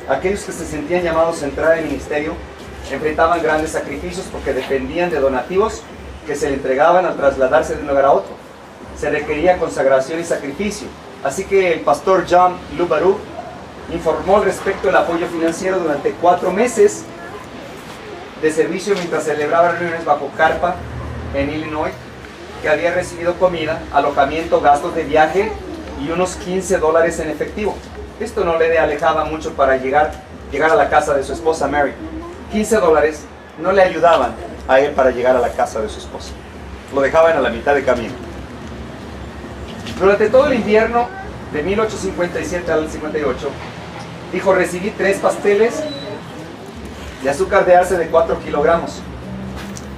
S1: Aquellos que se sentían llamados a entrar en el ministerio enfrentaban grandes sacrificios porque dependían de donativos que se le entregaban al trasladarse de un lugar a otro. Se requería consagración y sacrificio. Así que el pastor John Lubaru informó al respecto del apoyo financiero durante 4 meses de servicio mientras celebraba reuniones bajo carpa en Illinois, que había recibido comida, alojamiento, gastos de viaje y unos $15 en efectivo. Esto no le alejaba mucho para llegar a la casa de su esposa Mary. $15 no le ayudaban a él para llegar a la casa de su esposa. Lo dejaban a la mitad de camino. Durante todo el invierno de 1857 al 58, dijo, recibí 3 pasteles de azúcar de arce de 4 kilogramos.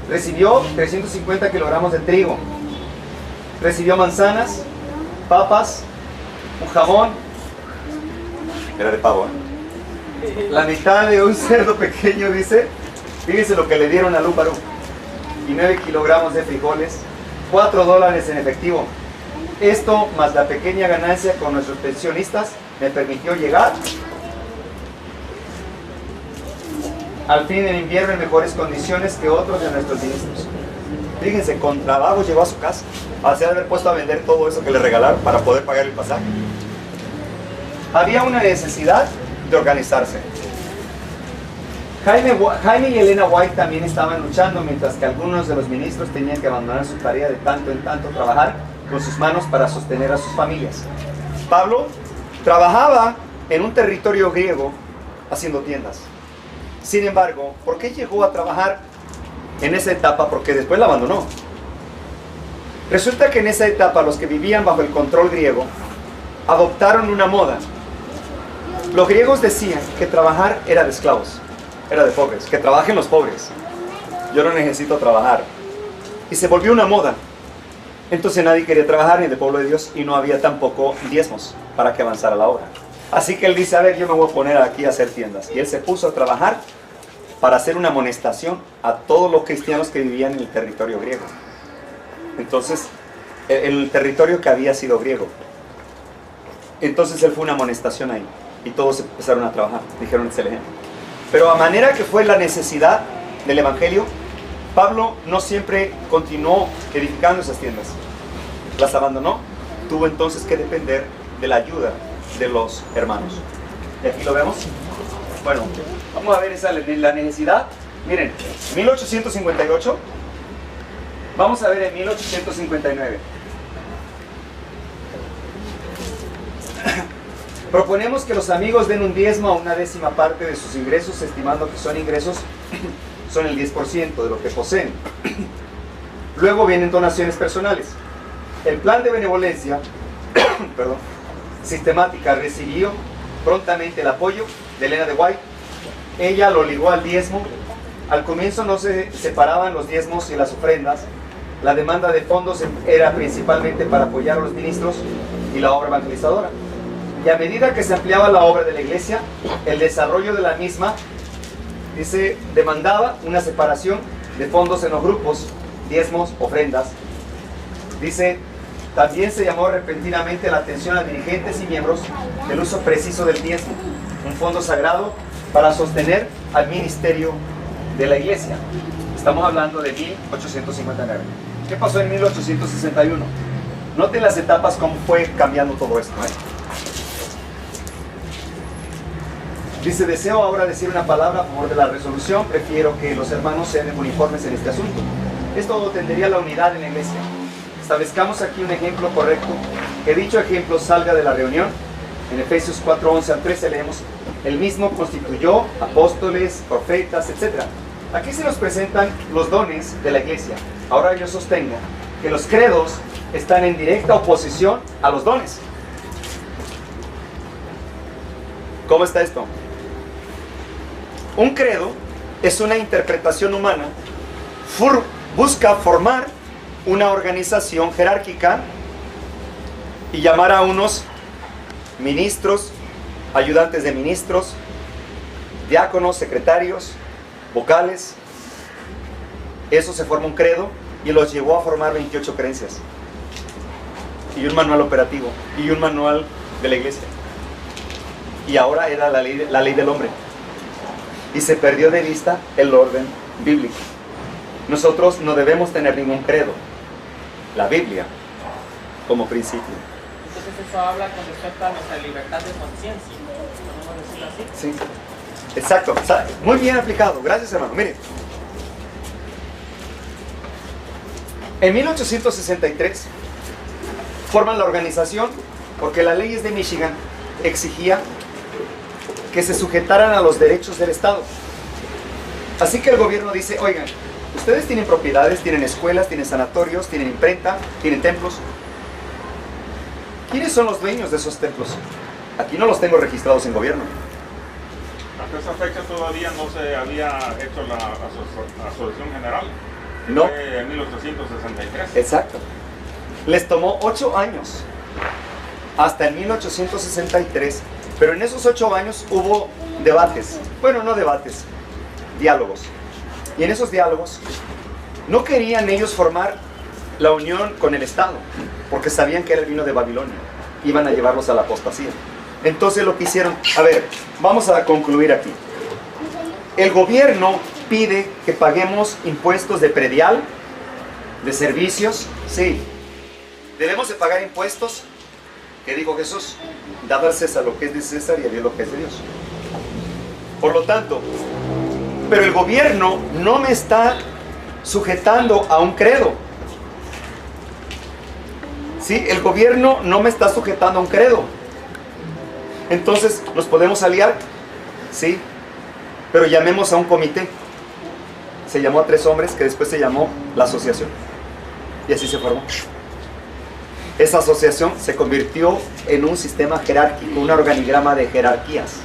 S1: Recibió 350 kilogramos de trigo. Recibió manzanas, papas, un jamón, era de pavo, la mitad de un cerdo pequeño, dice, fíjense lo que le dieron a Lúparo, y 9 kilogramos de frijoles, $4 en efectivo. Esto más la pequeña ganancia con nuestros pensionistas me permitió llegar al fin del invierno en mejores condiciones que otros de nuestros ministros. Fíjense, con trabajo llegó a su casa, al ser haber puesto a vender todo eso que le regalaron para poder pagar el pasaje. Había una necesidad de organizarse. Jaime y Elena White también estaban luchando, mientras que algunos de los ministros tenían que abandonar su tarea de tanto en tanto trabajar con sus manos para sostener a sus familias. Pablo trabajaba en un territorio griego haciendo tiendas. Sin embargo, ¿por qué llegó a trabajar en esa etapa? Porque después la abandonó. Resulta que en esa etapa los que vivían bajo el control griego adoptaron una moda. Los griegos decían que trabajar era de esclavos, era de pobres, que trabajen los pobres. Yo no necesito trabajar. Y se volvió una moda. Entonces nadie quería trabajar ni en el pueblo de Dios y no había tampoco diezmos para que avanzara la obra. Así que él dice, a ver, yo me voy a poner aquí a hacer tiendas. Y él se puso a trabajar para hacer una amonestación a todos los cristianos que vivían en el territorio griego. Entonces, el territorio que había sido griego. Entonces él fue una amonestación ahí. Y todos empezaron a trabajar. Dijeron, es el ejemplo. Pero a manera que fue la necesidad del evangelio, Pablo no siempre continuó edificando esas tiendas. Las abandonó. Tuvo entonces que depender de la ayuda de los hermanos. Y aquí lo vemos. Bueno, vamos a ver la necesidad. Miren, 1858. Vamos a ver en 1859. Proponemos que los amigos den un diezmo a una décima parte de sus ingresos, estimando que son ingresos, son el 10% de lo que poseen. Luego vienen donaciones personales. El plan de benevolencia sistemática recibió prontamente el apoyo de Elena de White. Ella lo ligó al diezmo. Al comienzo no se separaban los diezmos y las ofrendas. La demanda de fondos era principalmente para apoyar a los ministros y la obra evangelizadora. Y a medida que se ampliaba la obra de la iglesia, el desarrollo de la misma, dice, demandaba una separación de fondos en los grupos, diezmos, ofrendas. Dice, también se llamó repentinamente la atención a dirigentes y miembros del uso preciso del diezmo, un fondo sagrado para sostener al ministerio de la iglesia. Estamos hablando de 1859. ¿Qué pasó en 1861? Noten las etapas, cómo fue cambiando todo esto. Dice, deseo ahora decir una palabra a favor de la resolución. Prefiero que los hermanos sean uniformes en este asunto. Esto tendería a la unidad en la iglesia. Establezcamos aquí un ejemplo correcto. Que dicho ejemplo salga de la reunión. En Efesios 4, 11 al 13 leemos, el mismo constituyó apóstoles, profetas, etc. Aquí se nos presentan los dones de la iglesia. Ahora yo sostengo que los credos están en directa oposición a los dones. ¿Cómo está esto? Un credo es una interpretación humana, busca formar una organización jerárquica y llamar a unos ministros, ayudantes de ministros, diáconos, secretarios, vocales. Eso se forma un credo y los llevó a formar 28 creencias y un manual operativo y un manual de la iglesia. Y ahora era la ley del hombre. Y se perdió de vista el orden bíblico. Nosotros no debemos tener ningún credo. La Biblia como principio.
S4: Entonces eso habla con respecto a nuestra libertad de conciencia. ¿Podemos decirlo así?
S1: Sí, exacto. Muy bien aplicado. Gracias, hermano. Miren. En 1863 forman la organización porque las leyes de Michigan exigía que se sujetaran a los derechos del Estado. Así que el gobierno dice, oigan, ustedes tienen propiedades, tienen escuelas, tienen sanatorios, tienen imprenta, tienen templos. ¿Quiénes son los dueños de esos templos? Aquí no los tengo registrados en gobierno.
S3: Hasta esa fecha todavía no se había hecho la asociación general.
S1: No.
S3: Fue en 1863.
S1: Exacto. Les tomó 8 años hasta el 1863, pero en esos 8 años hubo debates, bueno, no debates, diálogos. Y en esos diálogos no querían ellos formar la unión con el Estado, porque sabían que era el vino de Babilonia, iban a llevarlos a la apostasía. Entonces lo que hicieron, a ver, vamos a concluir aquí. El gobierno pide que paguemos impuestos de predial, de servicios, sí. Debemos de pagar impuestos, que dijo Jesús, dad al César lo que es de César y a Dios lo que es de Dios. Por lo tanto, pero el gobierno no me está sujetando a un credo. Sí, el gobierno no me está sujetando a un credo. Entonces, ¿nos podemos aliar? Sí, pero llamemos a un comité. Se llamó a 3 hombres, que después se llamó la asociación. Y así se formó. Esa asociación se convirtió en un sistema jerárquico, un organigrama de jerarquías,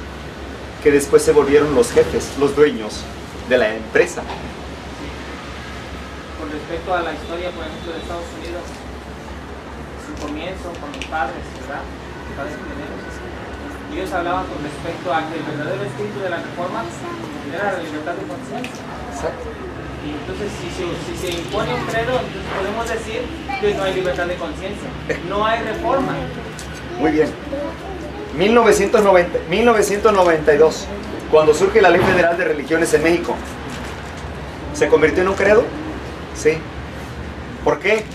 S1: que después se volvieron los jefes, los dueños de la empresa.
S4: Con respecto a la historia, por ejemplo, de Estados Unidos, su comienzo con los padres, ¿verdad? Los padres pioneros. Ellos hablaban con respecto a que el verdadero espíritu de la reforma era la libertad de conciencia.
S1: Exacto.
S4: Y entonces, si se impone un credo, entonces podemos decir que no hay libertad de conciencia, no hay reforma.
S1: Muy bien. 1992, cuando surge la Ley Federal de Religiones en México, ¿se convirtió en un credo? Sí. ¿Por qué?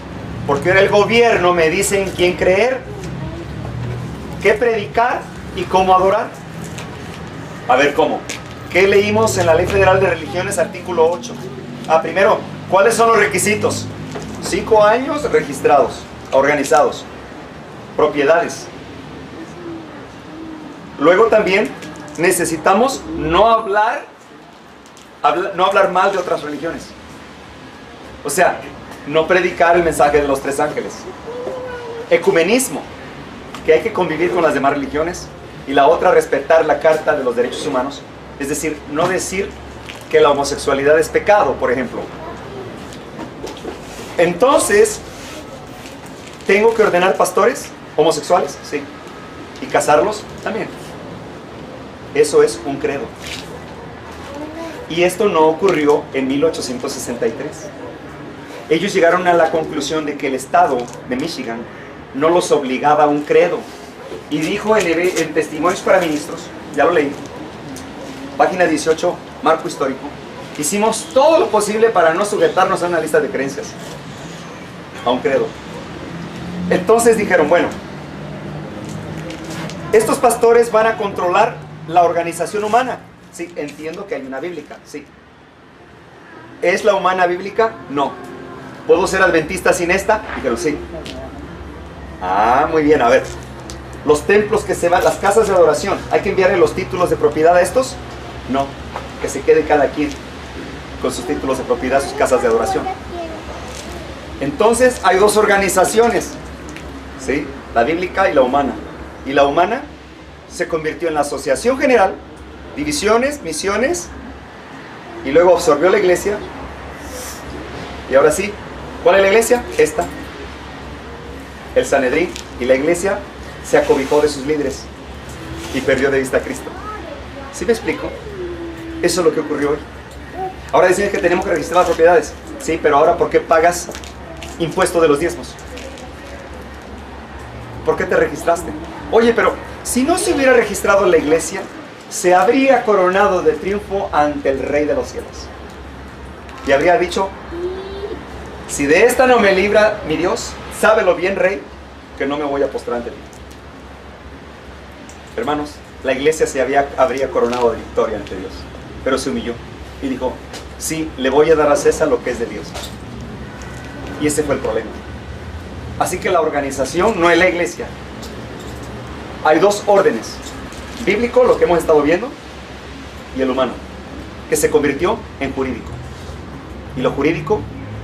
S1: Porque ahora el gobierno me dice en quién creer, qué predicar y cómo adorar. A ver, ¿cómo? ¿Qué leímos en la Ley Federal de Religiones, artículo 8? Primero, ¿cuáles son los requisitos? 5 años registrados, organizados, propiedades. Luego también necesitamos no hablar mal de otras religiones. O sea, no predicar el mensaje de los 3 ángeles. Ecumenismo, que hay que convivir con las demás religiones. Y la otra, respetar la Carta de los Derechos Humanos. Es decir, no decir que la homosexualidad es pecado, por ejemplo. Entonces, ¿tengo que ordenar pastores homosexuales? Sí. ¿Y casarlos? También. Eso es un credo. Y esto no ocurrió en 1863. Ellos llegaron a la conclusión de que el estado de Michigan no los obligaba a un credo. Y dijo en Testimonios para Ministros, ya lo leí, página 18, marco histórico, hicimos todo lo posible para no sujetarnos a una lista de creencias, a un credo. Entonces dijeron, bueno, estos pastores van a controlar la organización humana. Sí, entiendo que hay una bíblica, sí. ¿Es la humana bíblica? No. ¿Puedo ser adventista sin esta? Dijeron, sí. Muy bien, a ver. Los templos que se van, las casas de adoración, ¿hay que enviarle los títulos de propiedad a estos? No, que se quede cada quien con sus títulos de propiedad, sus casas de adoración. Entonces hay 2 organizaciones, ¿sí? La bíblica y la humana. Y la humana se convirtió en la Asociación General, divisiones, misiones, y luego absorbió la iglesia. Y ahora sí, ¿cuál es la iglesia? Esta. El Sanedrín. Y la iglesia se acobijó de sus líderes y perdió de vista a Cristo. ¿Sí me explico? Eso es lo que ocurrió hoy. Ahora dicen que tenemos que registrar las propiedades. Sí, pero ahora ¿por qué pagas impuesto de los diezmos? ¿Por qué te registraste? Oye, pero si no se hubiera registrado en la iglesia, se habría coronado de triunfo ante el Rey de los cielos. Y habría dicho, si de esta no me libra mi Dios, sábelo bien, Rey, que no me voy a postrar ante ti. Hermanos, la iglesia habría coronado de victoria ante Dios, pero se humilló y dijo, sí, le voy a dar a César lo que es de Dios. Y ese fue el problema. Así que la organización no es la iglesia. Hay 2 órdenes: bíblico, lo que hemos estado viendo, y el humano, que se convirtió en jurídico. Y lo jurídico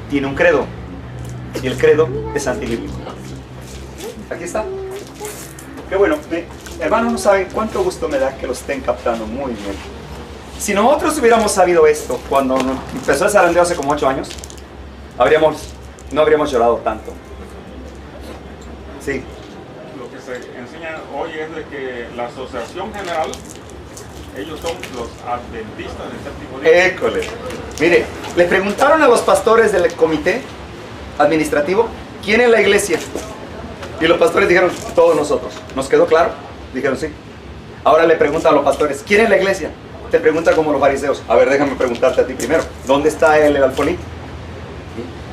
S1: tiene un credo, y el credo es antibíblico. Aquí está. Qué bueno. Hermanos, no saben cuánto gusto me da que lo estén captando muy bien. Si nosotros hubiéramos sabido esto cuando empezó el zarandeo hace como 8 años, no habríamos llorado tanto. Sí.
S3: se enseña hoy es de que la Asociación General, ellos son los adventistas del séptimo día.
S1: École. Mire, le preguntaron a los pastores del comité administrativo, ¿quién es la iglesia? Y los pastores dijeron, todos nosotros. ¿Nos quedó claro? Dijeron, sí. Ahora le preguntan a los pastores, ¿quién es la iglesia? Te preguntan como los fariseos. A ver, déjame preguntarte a ti primero. ¿Dónde está el Alfolí?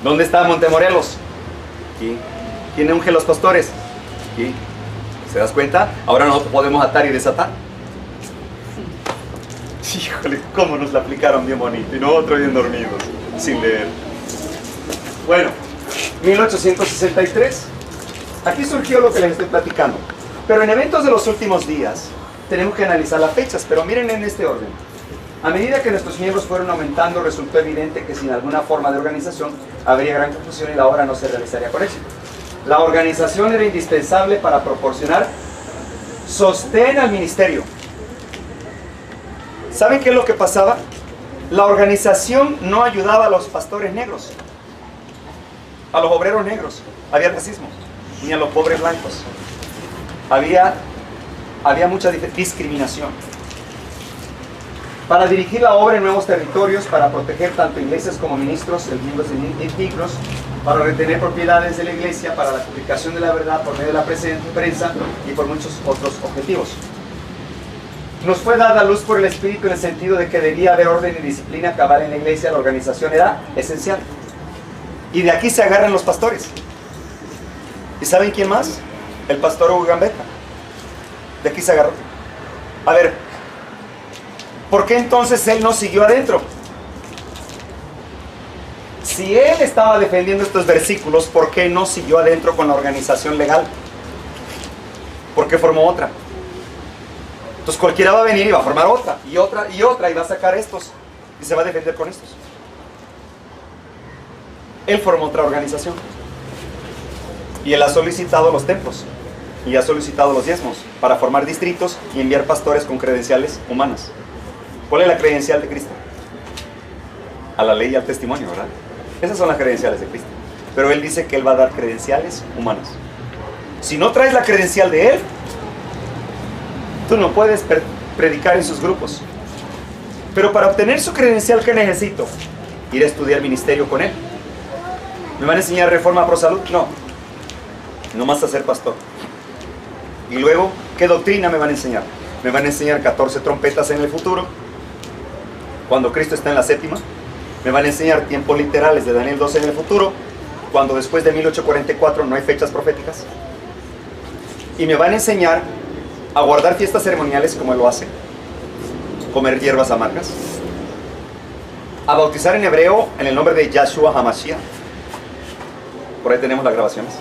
S1: ¿Dónde está Montemorelos? ¿Quién unge los pastores? ¿Se das cuenta? Ahora nosotros podemos atar y desatar. Híjole, cómo nos la aplicaron bien bonito. Y nosotros bien dormidos, sin leer. Bueno, 1863. Aquí surgió lo que les estoy platicando. Pero en eventos de los últimos días, tenemos que analizar las fechas. Pero miren en este orden. A medida que nuestros miembros fueron aumentando, resultó evidente que sin alguna forma de organización habría gran confusión y la obra no se realizaría con éxito. La organización era indispensable para proporcionar sostén al ministerio. ¿Saben qué es lo que pasaba? La organización no ayudaba a los pastores negros, a los obreros negros. Había racismo, ni a los pobres blancos. Había mucha discriminación. Para dirigir la obra en nuevos territorios, para proteger tanto iglesias como ministros, miembros dignos, para retener propiedades de la iglesia, para la publicación de la verdad por medio de la prensa y por muchos otros objetivos. Nos fue dada luz por el Espíritu en el sentido de que debía haber orden y disciplina cabal en la iglesia. La organización era esencial. Y de aquí se agarran los pastores. ¿Y saben quién más? El pastor Hugo Gambetta. De aquí se agarró. A ver, ¿por qué entonces él no siguió adentro? Si él estaba defendiendo estos versículos, ¿por qué no siguió adentro con la organización legal? ¿Por qué formó otra? Entonces cualquiera va a venir y va a formar otra, y otra, y otra, y va a sacar estos, y se va a defender con estos. Él formó otra organización. Y él ha solicitado los templos, y ha solicitado los diezmos, para formar distritos y enviar pastores con credenciales humanas. ¿Cuál es la credencial de Cristo? A la ley y al testimonio, ¿verdad? Esas son las credenciales de Cristo. Pero Él dice que Él va a dar credenciales humanas. Si no traes la credencial de Él, tú no puedes predicar en sus grupos. Pero para obtener su credencial, ¿qué necesito? Ir a estudiar ministerio con Él. ¿Me van a enseñar reforma pro salud? No. Nomás a ser pastor. Y luego, ¿qué doctrina me van a enseñar? Me van a enseñar 14 trompetas en el futuro, cuando Cristo está en la séptima. Me van a enseñar tiempos literales de Daniel 12 en el futuro, cuando después de 1844 no hay fechas proféticas. Y me van a enseñar a guardar fiestas ceremoniales como Él lo hace, comer hierbas amargas, a bautizar en hebreo en el nombre de Yahshua HaMashiach. Por ahí tenemos las grabaciones.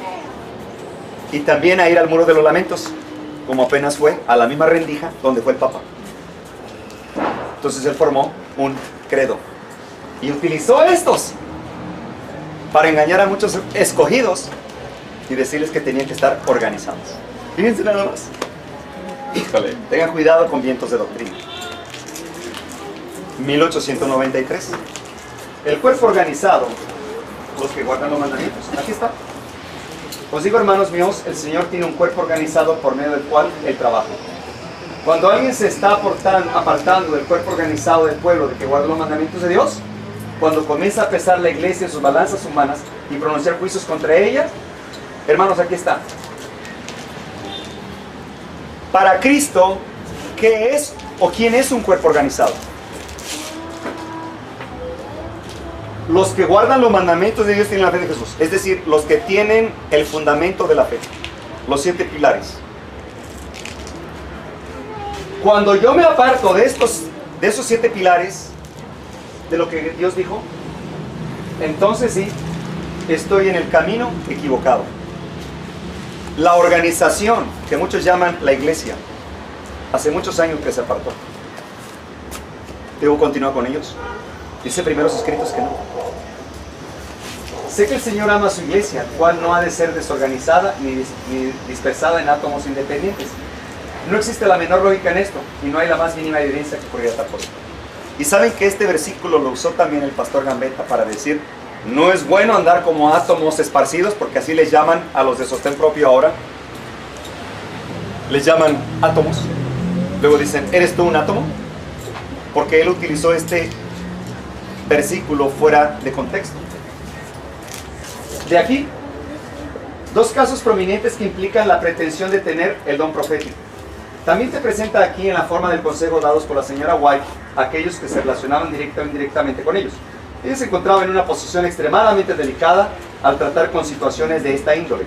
S1: Y también a ir al muro de los lamentos, como apenas fue a la misma rendija donde fue el Papa. Entonces Él formó un credo y utilizó estos para engañar a muchos escogidos y decirles que tenían que estar organizados. Fíjense nada más. Híjole, tengan cuidado con vientos de doctrina. 1893. El cuerpo organizado, los que guardan los mandamientos. Aquí está. Os digo, hermanos míos, el Señor tiene un cuerpo organizado por medio del cual Él trabaja. Cuando alguien se está apartando del cuerpo organizado del pueblo de que guarda los mandamientos de Dios, cuando comienza a pesar la iglesia en sus balanzas humanas y pronunciar juicios contra ella, hermanos, aquí está. Para Cristo, ¿qué es o quién es un cuerpo organizado? Los que guardan los mandamientos de Dios tienen la fe de Jesús. Es decir, los que tienen el fundamento de la fe. Los 7 pilares. Cuando yo me aparto de esos 7 pilares, de lo que Dios dijo, entonces sí, estoy en el camino equivocado. La organización, que muchos llaman la iglesia, hace muchos años que se apartó. ¿Debo continuar con ellos? Dice primeros escritos que no. Sé que el Señor ama a su iglesia, cual no ha de ser desorganizada ni dispersada en átomos independientes. No existe la menor lógica en esto, y no hay la más mínima evidencia que podría estar por esto. Y saben que este versículo lo usó también el pastor Gambetta para decir, no es bueno andar como átomos esparcidos, porque así les llaman a los de sostén propio ahora. les llaman átomos. Luego dicen, ¿eres tú un átomo? Porque él utilizó este versículo fuera de contexto. De aquí, dos casos prominentes que implican la pretensión de tener el don profético. También te presenta aquí en la forma del consejo dados por la señora White a aquellos que se relacionaban directa o indirectamente con ellos. Ella se encontraba en una posición extremadamente delicada al tratar con situaciones de esta índole,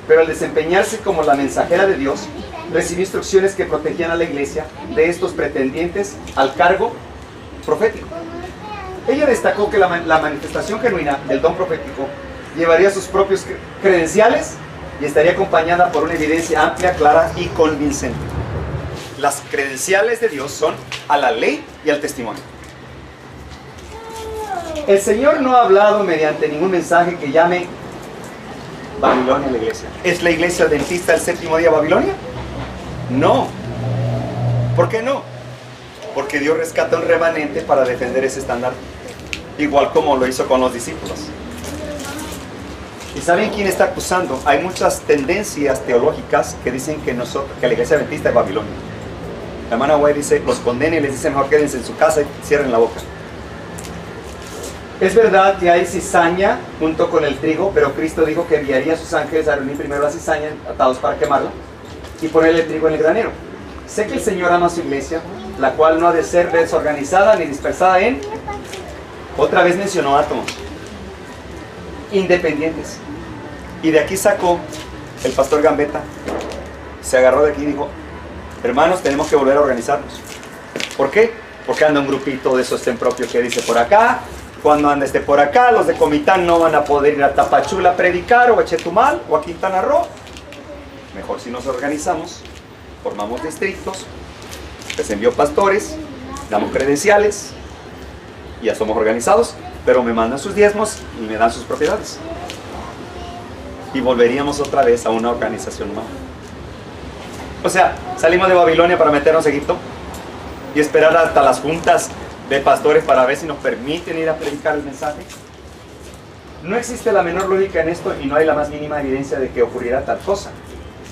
S1: pero al desempeñarse como la mensajera de Dios, recibió instrucciones que protegían a la iglesia de estos pretendientes al cargo profético. Ella destacó que la manifestación genuina del don profético llevaría sus propios credenciales y estaría acompañada por una evidencia amplia, clara y convincente. Las credenciales de Dios son a la ley y al testimonio. El Señor no ha hablado mediante ningún mensaje que llame Babilonia a la iglesia. ¿Es la iglesia adventista el séptimo día Babilonia? No. ¿Por qué no? Porque Dios rescata un remanente para defender ese estándar, igual como lo hizo con los discípulos. ¿Y saben quién está acusando? Hay muchas tendencias teológicas que dicen que la iglesia adventista es Babilonia. La hermana White dice, los condena y les dice, mejor quédense en su casa y cierren la boca. Es verdad que hay cizaña junto con el trigo, pero Cristo dijo que enviaría a sus ángeles a reunir primero la cizaña atados para quemarla y ponerle el trigo en el granero. Sé que el Señor ama a su iglesia, la cual no ha de ser desorganizada ni dispersada en... Otra vez mencionó átomos independientes. Y de aquí sacó el pastor Gambetta, se agarró de aquí y dijo, hermanos, tenemos que volver a organizarnos. ¿Por qué? Porque anda un grupito de sostén propio que dice por acá, cuando anda por acá, los de Comitán no van a poder ir a Tapachula a predicar, o a Chetumal, o a Quintana Roo. Mejor si nos organizamos, formamos distritos, les envío pastores, damos credenciales, y ya somos organizados, pero me mandan sus diezmos y me dan sus propiedades. Y volveríamos otra vez a una organización humana. O sea, salimos de Babilonia para meternos a Egipto y esperar hasta las juntas de pastores para ver si nos permiten ir a predicar el mensaje. No existe la menor lógica en esto y no hay la más mínima evidencia de que ocurriera tal cosa.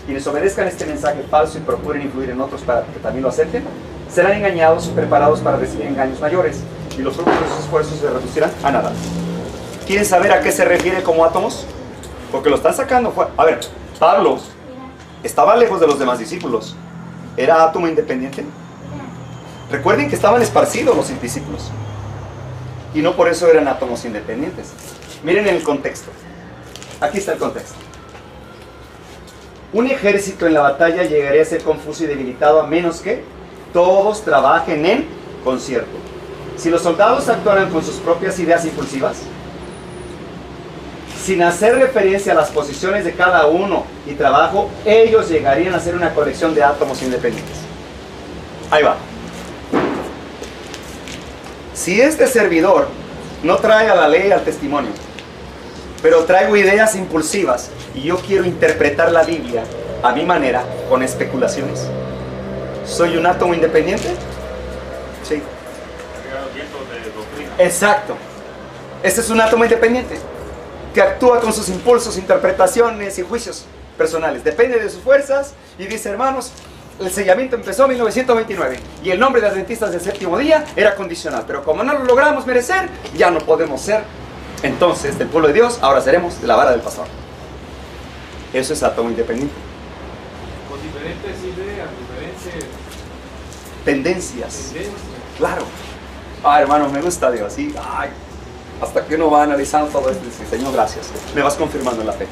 S1: Quienes obedezcan este mensaje falso y procuren influir en otros para que también lo acepten, serán engañados y preparados para recibir engaños mayores, y los frutos de sus esfuerzos se reducirán a nada. ¿Quieren saber a qué se refiere como átomos? Porque lo están sacando fuera. A ver, Pablo estaba lejos de los demás discípulos. ¿Era átomo independiente? Recuerden que estaban esparcidos los discípulos. Y no por eso eran átomos independientes. Miren el contexto. Aquí está el contexto. Un ejército en la batalla llegaría a ser confuso y debilitado a menos que todos trabajen en concierto. Si los soldados actuaran con sus propias ideas impulsivas, sin hacer referencia a las posiciones de cada uno y trabajo, ellos llegarían a ser una colección de átomos independientes. Ahí va. Si este servidor no trae a la ley al testimonio, pero traigo ideas impulsivas y yo quiero interpretar la Biblia a mi manera, con especulaciones, ¿soy un átomo independiente? Sí. Exacto. Este es un átomo independiente que actúa con sus impulsos, interpretaciones y juicios personales. Depende de sus fuerzas y dice, hermanos, el sellamiento empezó en 1929 y el nombre de adventistas del séptimo día era condicional, pero como no lo logramos merecer, ya no podemos ser entonces del pueblo de Dios, ahora seremos de la vara del pastor. Eso es átomo independiente.
S2: Con diferentes ideas, diferentes
S1: tendencias. Claro. Hermanos, me gusta Dios. ¿Sí? Hasta que uno va analizando todo esto, dice, Señor, gracias. Me vas confirmando en la fe.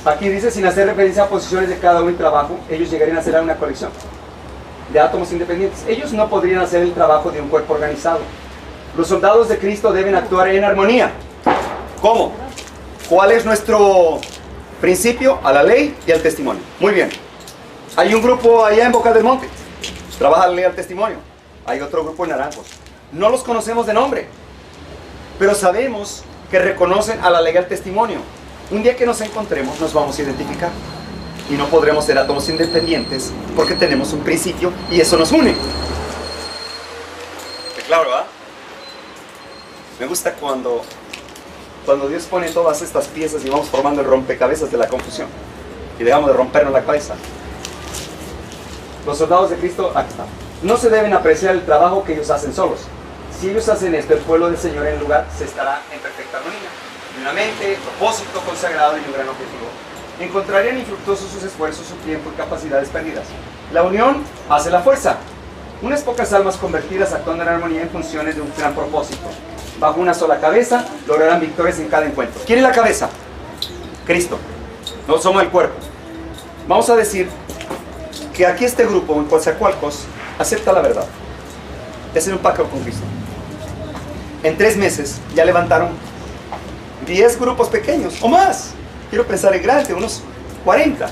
S1: Aquí dice, sin hacer referencia a posiciones de cada uno y trabajo, ellos llegarían a ser una colección de átomos independientes. Ellos no podrían hacer el trabajo de un cuerpo organizado. Los soldados de Cristo deben actuar en armonía. ¿Cómo? ¿Cuál es nuestro principio? A la ley y al testimonio. Muy bien. Hay un grupo allá en Boca del Monte. Trabaja la ley al testimonio. Hay otro grupo en Naranjos. No los conocemos de nombre, pero sabemos que reconocen a la ley al testimonio. Un día que nos encontremos nos vamos a identificar. Y no podremos ser átomos independientes porque tenemos un principio y eso nos une. Claro, ¿verdad? Me gusta cuando Dios pone todas estas piezas y vamos formando el rompecabezas de la confusión. y dejamos de rompernos la cabeza. Los soldados de Cristo, aquí están. No se deben apreciar el trabajo que ellos hacen solos. Si ellos hacen esto, el pueblo del Señor en el lugar se estará en perfecta armonía, de una mente, propósito consagrado y un gran objetivo. Encontrarían infructuosos sus esfuerzos, su tiempo y capacidades perdidas. La unión hace la fuerza. Unas pocas almas convertidas actuando en armonía en funciones de un gran propósito. Bajo una sola cabeza, lograrán victorias en cada encuentro. ¿Quién es la cabeza? Cristo. No somos el cuerpo. Vamos a decir que aquí este grupo, en Coatzacoalcos, acepta la verdad. Es un pacto con Cristo. En 3 meses ya levantaron 10 grupos pequeños o más. Quiero pensar en grande, unos 40.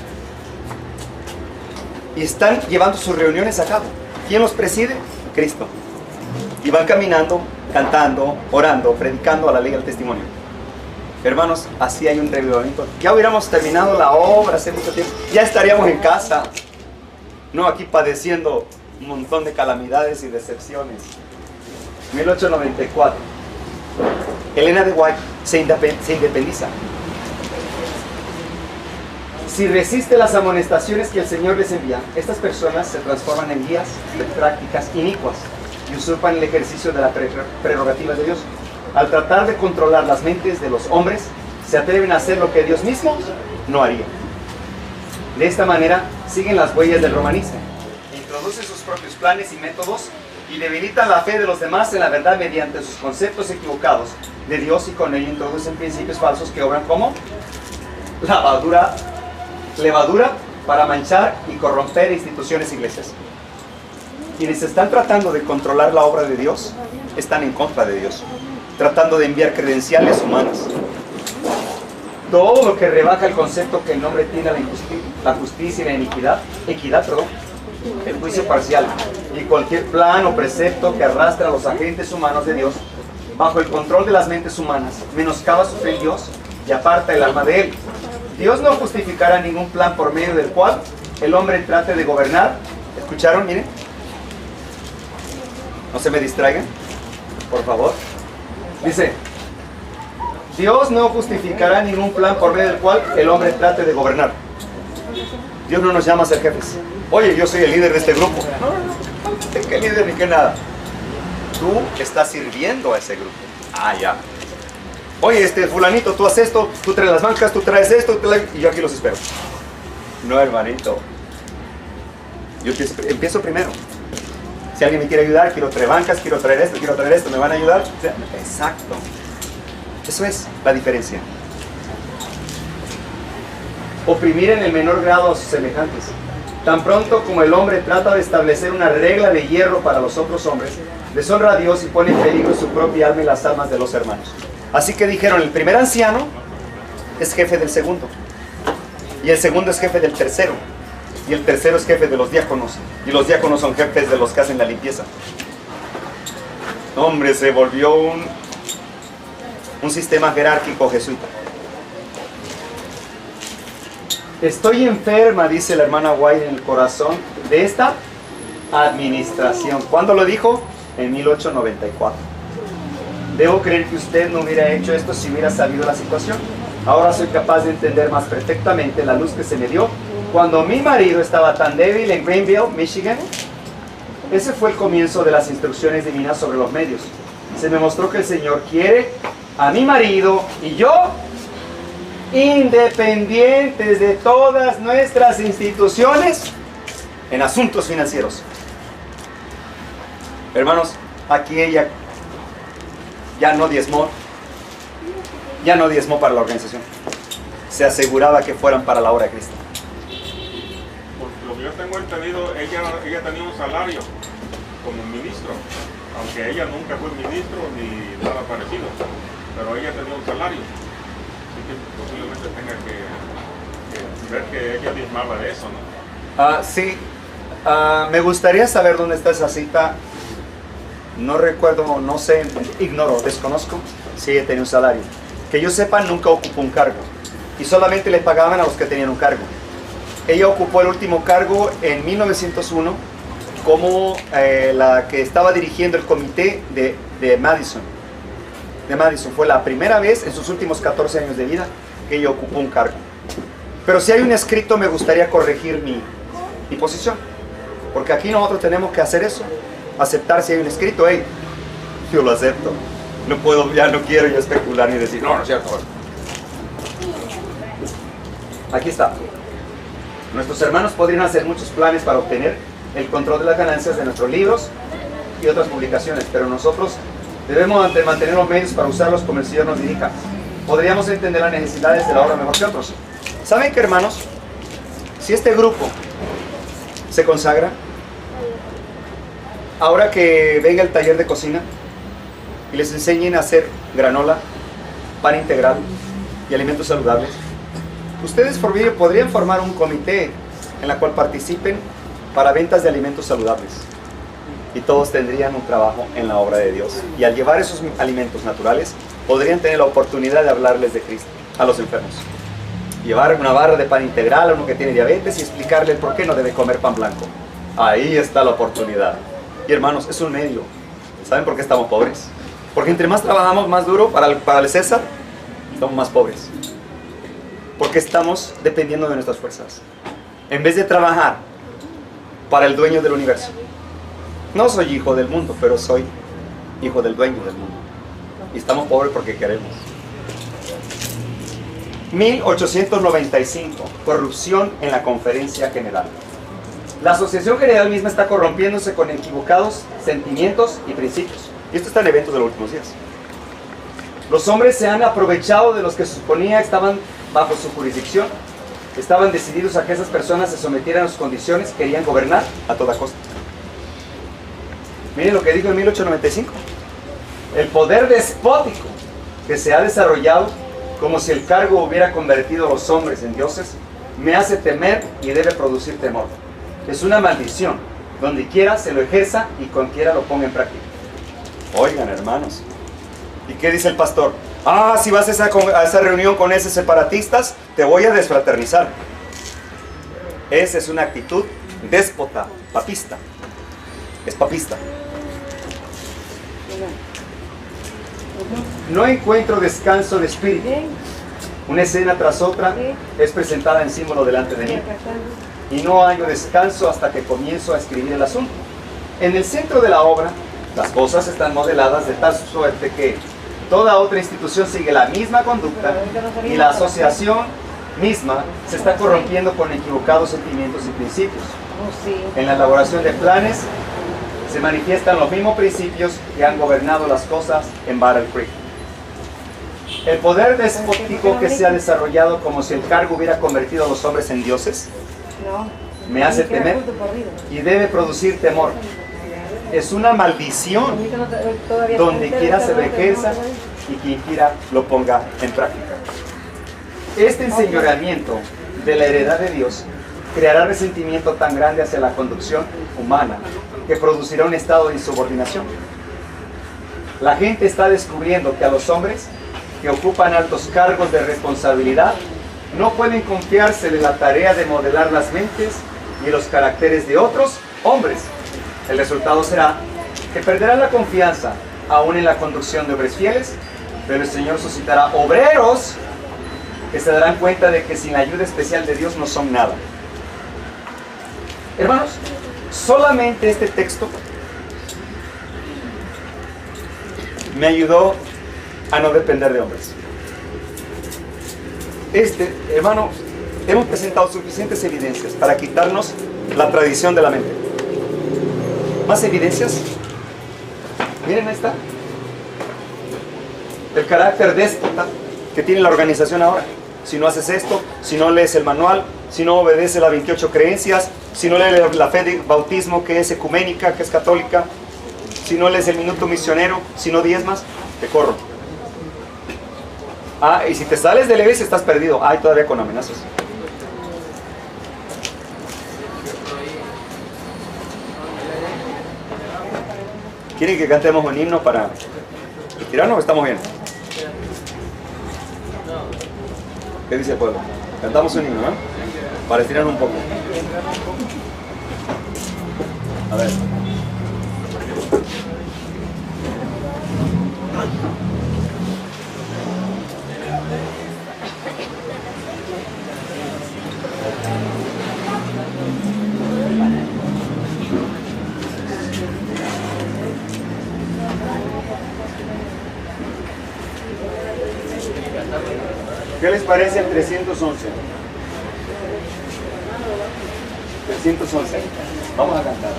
S1: Y están llevando sus reuniones a cabo. ¿Quién los preside? Cristo. Y van caminando, cantando, orando, predicando a la ley del testimonio. Hermanos, así hay un revivamiento. Ya hubiéramos terminado la obra hace mucho tiempo. Ya estaríamos en casa. No aquí padeciendo un montón de calamidades y decepciones. 1894. Elena de White se independiza. Si resiste las amonestaciones que el Señor les envía, estas personas se transforman en guías de prácticas inicuas y usurpan el ejercicio de la prerrogativa de Dios. Al tratar de controlar las mentes de los hombres, se atreven a hacer lo que Dios mismo no haría. De esta manera, siguen las huellas del romanismo, introducen sus propios planes y métodos y debilitan la fe de los demás en la verdad mediante sus conceptos equivocados de Dios, y con ello introducen principios falsos que obran como levadura para manchar y corromper instituciones e iglesias. Quienes están tratando de controlar la obra de Dios están en contra de Dios, tratando de enviar credenciales humanas. Todo lo que rebaja el concepto que el nombre tiene, la justicia y la equidad, el juicio parcial y cualquier plan o precepto que arrastre a los agentes humanos de Dios bajo el control de las mentes humanas, menoscaba su fe en Dios y aparta el alma de Él. Dios no justificará ningún plan por medio del cual el hombre trate de gobernar. ¿Escucharon? Miren. No se me distraigan, por favor. Dice, Dios no justificará ningún plan por medio del cual el hombre trate de gobernar. Dios no nos llama a ser jefes. Oye, yo soy el líder de este grupo. No, ¿qué líder ni qué nada? Tú estás sirviendo a ese grupo. Ah, ya. Oye, fulanito, tú haces esto, tú traes las bancas, tú traes esto, y yo aquí los espero. No, hermanito. Yo empiezo primero. Si alguien me quiere ayudar, quiero traer bancas, quiero traer esto, ¿me van a ayudar? Exacto. Eso es la diferencia. Oprimir en el menor grado a sus semejantes. Tan pronto como el hombre trata de establecer una regla de hierro para los otros hombres, deshonra a Dios y pone en peligro su propia alma y las almas de los hermanos. Así que dijeron, el primer anciano es jefe del segundo, y el segundo es jefe del tercero, y el tercero es jefe de los diáconos, y los diáconos son jefes de los que hacen la limpieza. Hombre, se volvió un sistema jerárquico jesuita. Estoy enferma, dice la hermana White, en el corazón de esta administración. ¿Cuándo lo dijo? En 1894. Debo creer que usted no hubiera hecho esto si hubiera sabido la situación. Ahora soy capaz de entender más perfectamente la luz que se me dio cuando mi marido estaba tan débil en Greenville, Michigan. Ese fue el comienzo de las instrucciones divinas sobre los medios. Se me mostró que el Señor quiere a mi marido y yo independientes de todas nuestras instituciones en asuntos financieros. Hermanos, aquí ella ya no diezmó para la organización. Se aseguraba que fueran para la obra de Cristo.
S3: Por lo que yo tengo entendido, ella tenía un salario como ministro, aunque ella nunca fue ministro ni nada parecido, pero ella tenía un salario. Así que posiblemente tenga que ver que ella diezmaba de eso, ¿no?
S1: Sí. Me gustaría saber dónde está esa cita. No recuerdo, no sé, ignoro, desconozco si ella tenía un salario. Que yo sepa, nunca ocupó un cargo. Y solamente le pagaban a los que tenían un cargo. Ella ocupó el último cargo en 1901 como la que estaba dirigiendo el comité de Madison. Fue la primera vez en sus últimos 14 años de vida que ella ocupó un cargo. Pero si hay un escrito, me gustaría corregir mi posición. Porque aquí nosotros tenemos que hacer eso. Aceptar si hay un escrito. Hey, yo lo acepto. No puedo, ya no quiero yo especular ni decir, no, no es cierto. Aquí está. Nuestros hermanos podrían hacer muchos planes para obtener el control de las ganancias de nuestros libros y otras publicaciones, pero nosotros debemos mantener los medios para usarlos como el Señor nos dirija. Podríamos entender las necesidades de la obra mejor que otros. ¿Saben qué, hermanos? Si este grupo se consagra, ahora que venga el taller de cocina y les enseñen a hacer granola, pan integral y alimentos saludables, ustedes podrían formar un comité en la cual participen para ventas de alimentos saludables. Y todos tendrían un trabajo en la obra de Dios. Y al llevar esos alimentos naturales, podrían tener la oportunidad de hablarles de Cristo a los enfermos. Llevar una barra de pan integral a uno que tiene diabetes y explicarle por qué no debe comer pan blanco. Ahí está la oportunidad. Y hermanos, es un medio. ¿Saben por qué estamos pobres? Porque entre más trabajamos más duro para el César, estamos más pobres. Porque estamos dependiendo de nuestras fuerzas. En vez de trabajar para el dueño del universo. No soy hijo del mundo, pero soy hijo del dueño del mundo. Y estamos pobres porque queremos. 1895. Corrupción en la Conferencia General. La Asociación General misma está corrompiéndose con equivocados sentimientos y principios. Y esto está en eventos de los últimos días. Los hombres se han aprovechado de los que se suponía estaban bajo su jurisdicción. Estaban decididos a que esas personas se sometieran a sus condiciones, querían gobernar a toda costa. Miren lo que dijo en 1895. El poder despótico que se ha desarrollado, como si el cargo hubiera convertido a los hombres en dioses, me hace temer y debe producir temor. Es una maldición, donde quiera se lo ejerza y con quiera lo ponga en práctica. Oigan, hermanos, ¿y qué dice el pastor? Ah, si vas a esa reunión con esos separatistas, te voy a desfraternizar. Esa es una actitud déspota, papista. Es papista. No encuentro descanso de espíritu. Una escena tras otra es presentada en símbolo delante de mí. Y no hallo descanso hasta que comienzo a escribir el asunto. En el centro de la obra, las cosas están modeladas de tal suerte que toda otra institución sigue la misma conducta y la asociación misma se está corrompiendo con equivocados sentimientos y principios. En la elaboración de planes se manifiestan los mismos principios que han gobernado las cosas en Battle Creek. El poder despótico que se ha desarrollado como si el cargo hubiera convertido a los hombres en dioses me hace temer y debe producir temor. Es una maldición donde quiera se lo ejerza y quien quiera lo ponga en práctica. Este enseñoreamiento de la heredad de Dios creará resentimiento tan grande hacia la conducción humana que producirá un estado de insubordinación. La gente está descubriendo que a los hombres que ocupan altos cargos de responsabilidad no pueden confiarse de la tarea de modelar las mentes y los caracteres de otros hombres. El resultado será que perderán la confianza aún en la conducción de hombres fieles, pero el Señor suscitará obreros que se darán cuenta de que sin la ayuda especial de Dios no son nada. Hermanos, solamente este texto me ayudó a no depender de hombres. Hermano, hemos presentado suficientes evidencias para quitarnos la tradición de la mente. ¿Más evidencias? Miren, ahí está. El carácter déspota que tiene la organización ahora. Si no haces esto, si no lees el manual, si no obedeces las 28 creencias, si no lees la fe de bautismo que es ecuménica, que es católica, si no lees el minuto misionero, si no diezmas, te corro. Ah, y si te sales de la iglesia estás perdido. Ay, todavía con amenazas. ¿Quieren que cantemos un himno para retirarnos o estamos bien? ¿Qué dice el pueblo? Cantamos un himno, ¿no? Para estirarnos un poco. A ver. ¿Qué les parece el 311? 311. Vamos a cantar.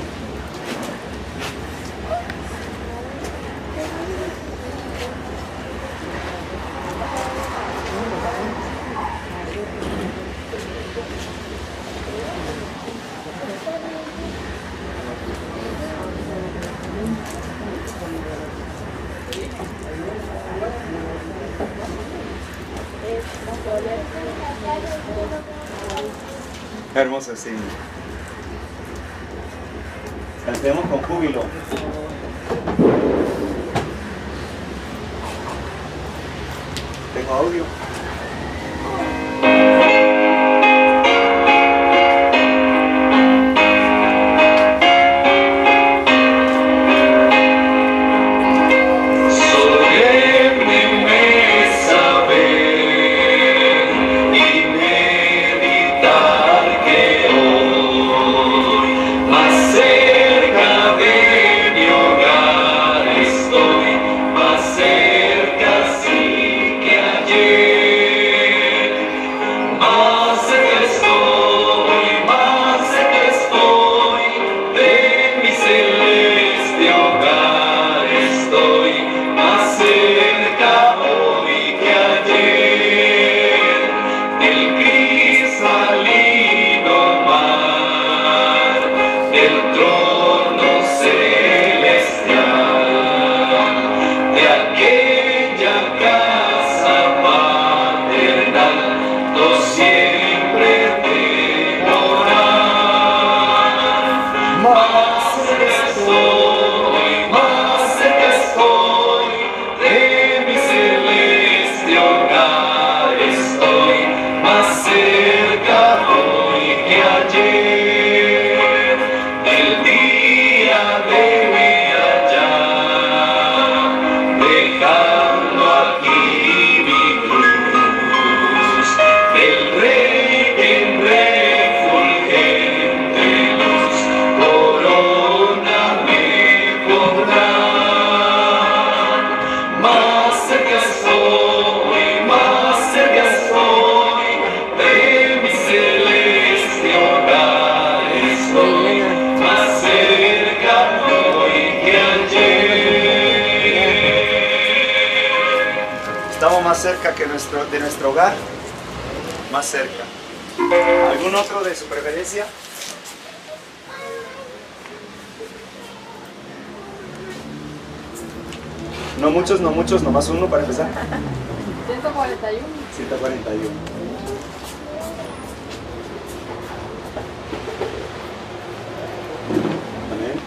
S1: Hermoso, sí. Cantemos con júbilo. ¿Tengo audio? Cerca que de nuestro hogar, más cerca. ¿Algún otro de su preferencia? No muchos, nomás uno para empezar.
S5: 141.
S1: 141. Amén.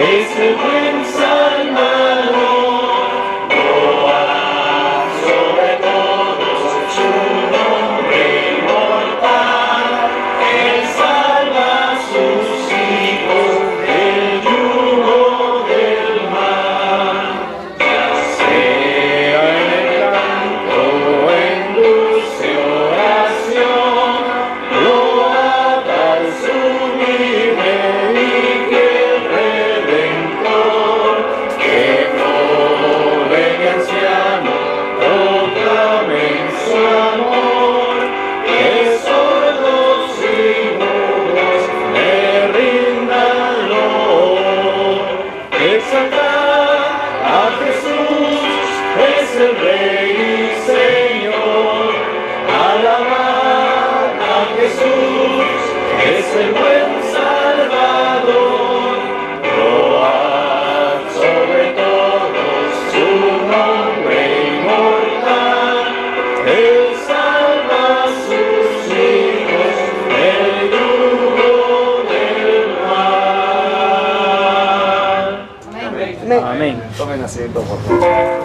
S6: Es el buen Salvador.
S1: exaltar a Jesús, es el Rey y Señor. Alabar a Jesús, es el buen Salvador. Load sobre todos su nombre inmortal. Él salva a sus hijos del yugo del mal. Amén. Tomen asiento, por favor.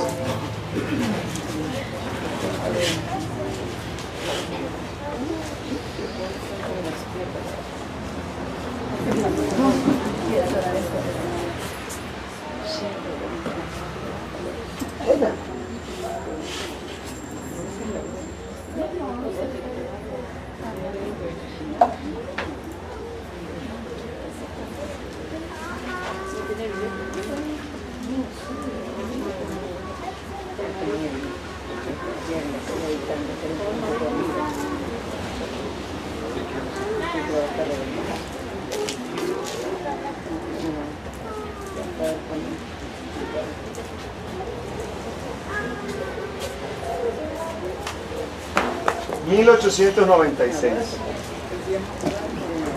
S1: ...1896...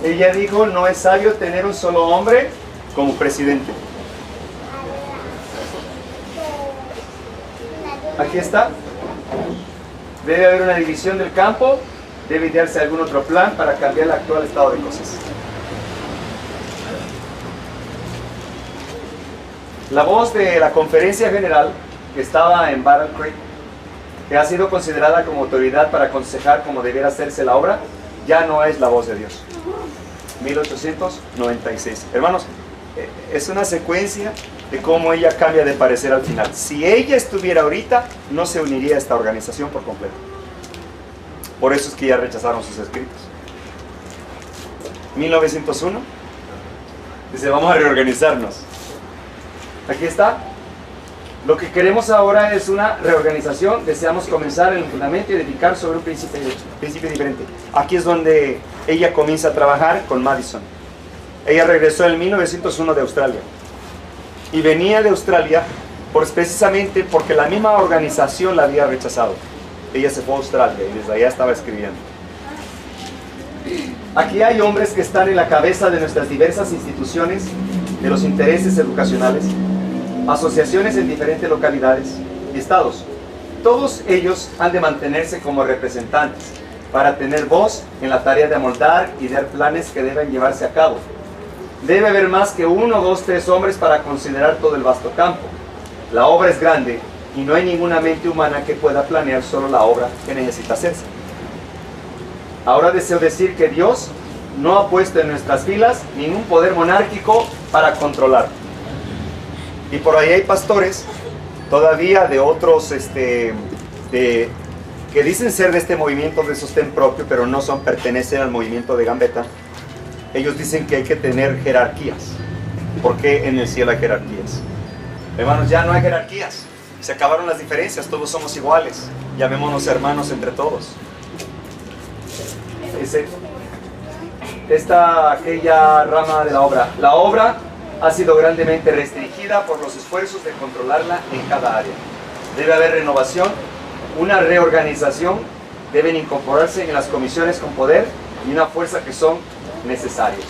S1: ella dijo: no es sabio tener un solo hombre como presidente. Aquí está. Debe haber una división del campo, debe idearse algún otro plan para cambiar el actual estado de cosas. La voz de la conferencia general que estaba en Battle Creek, que ha sido considerada como autoridad para aconsejar cómo debiera hacerse la obra, ya no es la voz de Dios. 1896. Hermanos, es una secuencia de cómo ella cambia de parecer al final. Si ella estuviera ahorita, no se uniría a esta organización por completo. Por eso es que ya rechazaron sus escritos. 1901. Dice: vamos a reorganizarnos. Aquí está. Lo que queremos ahora es una reorganización. Deseamos comenzar el fundamento y edificar sobre un principio diferente. Aquí es donde ella comienza a trabajar con Madison. Ella regresó en 1901 de Australia. Y venía de Australia precisamente porque la misma organización la había rechazado. Ella se fue a Australia y desde allá estaba escribiendo. Aquí hay hombres que están en la cabeza de nuestras diversas instituciones, de los intereses educacionales, asociaciones en diferentes localidades y estados. Todos ellos han de mantenerse como representantes para tener voz en la tarea de amoldar y dar planes que deben llevarse a cabo. Debe haber más que 1, 2, 3 hombres para considerar todo el vasto campo. La obra es grande y no hay ninguna mente humana que pueda planear solo la obra que necesita hacerse. Ahora deseo decir que Dios no ha puesto en nuestras filas ningún poder monárquico para controlar. Y por ahí hay pastores todavía de otros que dicen ser de este movimiento de sostén propio, pero no pertenecen al movimiento de Gambetta. Ellos dicen que hay que tener jerarquías. ¿Por qué en el cielo hay jerarquías? Hermanos, ya no hay jerarquías. Se acabaron las diferencias, todos somos iguales. Llamémonos hermanos entre todos. Aquella rama de la obra. La obra ha sido grandemente restringida por los esfuerzos de controlarla en cada área. Debe haber renovación, una reorganización, deben incorporarse en las comisiones con poder y una fuerza que son necesarios.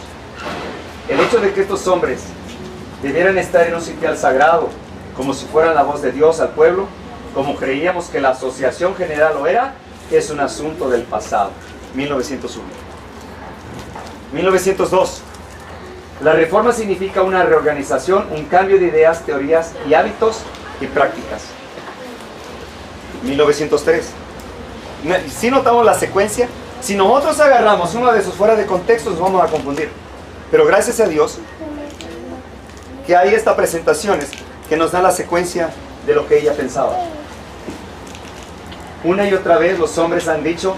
S1: El hecho de que estos hombres debieran estar en un sitial sagrado, como si fueran la voz de Dios al pueblo, como creíamos que la Asociación General lo era, es un asunto del pasado. 1901. 1902. La reforma significa una reorganización, un cambio de ideas, teorías y hábitos y prácticas. 1903. Si notamos la secuencia, si nosotros agarramos uno de esos fuera de contexto, nos vamos a confundir. Pero gracias a Dios que hay estas presentaciones que nos dan la secuencia de lo que ella pensaba. Una y otra vez los hombres han dicho: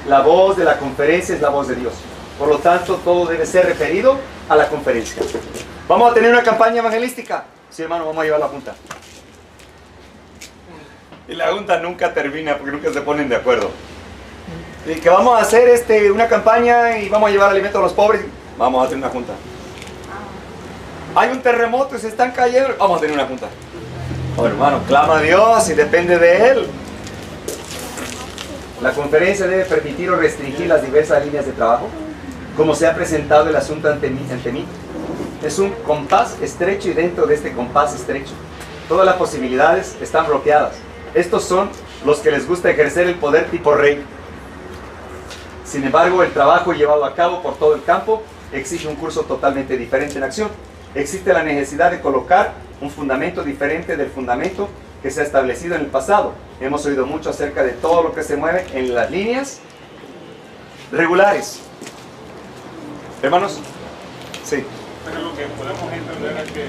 S1: la voz de la conferencia es la voz de Dios. Por lo tanto, todo debe ser referido a la conferencia. ¿Vamos a tener una campaña evangelística? Sí, hermano, vamos a llevar la junta. Y la junta nunca termina porque nunca se ponen de acuerdo. Y que vamos a hacer una campaña y vamos a llevar alimento a los pobres. Vamos a hacer una junta. Hay un terremoto y se están cayendo. Vamos a tener una junta. Oh, hermano, clama a Dios y depende de Él. La conferencia debe permitir o restringir las diversas líneas de trabajo, como se ha presentado el asunto ante mí. Es un compás estrecho y dentro de este compás estrecho, todas las posibilidades están bloqueadas. Estos son los que les gusta ejercer el poder tipo rey. Sin embargo, el trabajo llevado a cabo por todo el campo exige un curso totalmente diferente en acción. Existe la necesidad de colocar un fundamento diferente del fundamento que se ha establecido en el pasado. Hemos oído mucho acerca de todo lo que se mueve en las líneas regulares. Hermanos, sí.
S3: Pero lo que podemos entender es que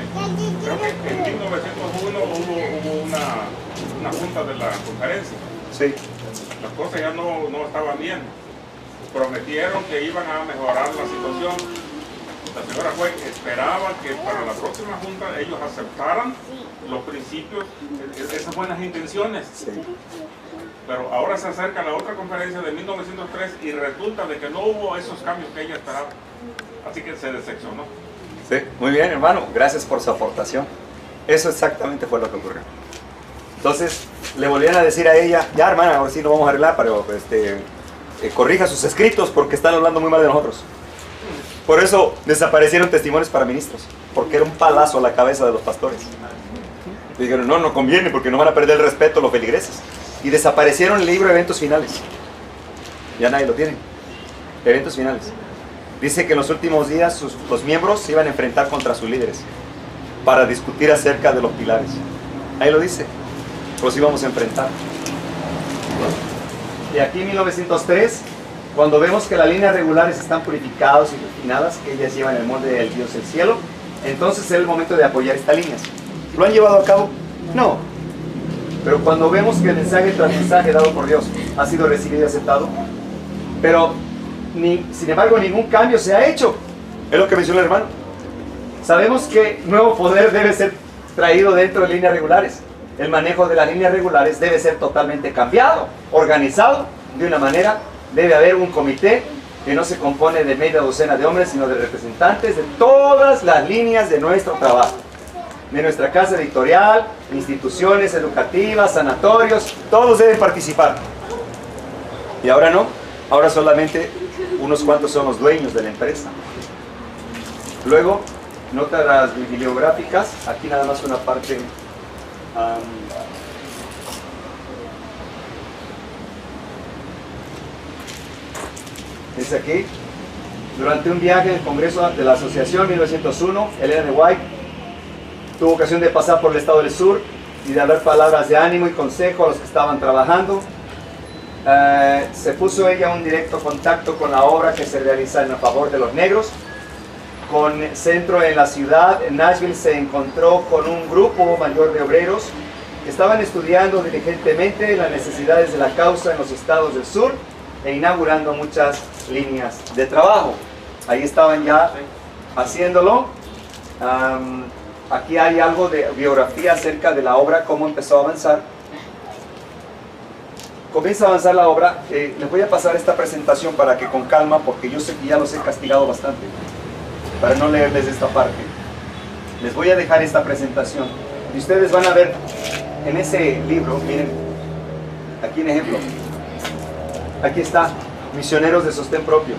S3: creo que en 1901 hubo una junta de la conferencia.
S1: Sí.
S3: Las cosas ya no estaban bien. Prometieron que iban a mejorar la situación. La señora juez esperaba que para la próxima junta ellos aceptaran los principios, esas buenas intenciones.
S1: Sí.
S3: Pero ahora se acerca la otra conferencia de 1903 y resulta de que no hubo esos cambios que ella esperaba. Así que se decepcionó.
S1: Sí, muy bien, hermano. Gracias por su aportación. Eso exactamente fue lo que ocurrió. Entonces, le volvieron a decir a ella, ya hermana, ahora sí lo vamos a arreglar, pero corrija sus escritos porque están hablando muy mal de nosotros. Por eso desaparecieron testimonios para ministros, porque era un palazo a la cabeza de los pastores. Y dijeron, no conviene porque no van a perder el respeto los feligreses. Y desaparecieron el libro de eventos finales. Ya nadie lo tiene. Eventos finales. Dice que en los últimos días los miembros se iban a enfrentar contra sus líderes para discutir acerca de los pilares. Ahí lo dice. Los íbamos a enfrentar. Y aquí en 1903, cuando vemos que las líneas regulares están purificadas y refinadas, que ellas llevan el molde del Dios del cielo, entonces es el momento de apoyar estas líneas. ¿Lo han llevado a cabo? No. Pero cuando vemos que el mensaje tras mensaje dado por Dios ha sido recibido y aceptado, pero sin embargo ningún cambio se ha hecho. Es lo que mencionó el hermano. Sabemos que nuevo poder debe ser traído dentro de líneas regulares. El manejo de las líneas regulares debe ser totalmente cambiado, organizado de una manera. Debe haber un comité que no se compone de media docena de hombres, sino de representantes de todas las líneas de nuestro trabajo. De nuestra casa editorial, instituciones educativas, sanatorios, todos deben participar. Y ahora no, ahora solamente unos cuantos son los dueños de la empresa. Luego, notas las bibliográficas, aquí nada más una parte. Dice aquí, durante un viaje en el Congreso de la Asociación 1901, Elena de White tuvo ocasión de pasar por el estado del sur y de hablar palabras de ánimo y consejo a los que estaban trabajando. Se puso ella en directo contacto con la obra que se realiza en favor de los negros. Con centro en la ciudad, en Nashville, se encontró con un grupo mayor de obreros que estaban estudiando diligentemente las necesidades de la causa en los estados del sur e inaugurando muchas líneas de trabajo. Ahí estaban ya haciéndolo. Aquí hay algo de biografía acerca de la obra, cómo empezó a avanzar. Comienza a avanzar la obra. Les voy a pasar esta presentación para que con calma, porque yo sé que ya los he castigado bastante, para no leerles esta parte. Les voy a dejar esta presentación y ustedes van a ver en ese libro, miren, aquí un ejemplo. Aquí está, misioneros de sostén propio.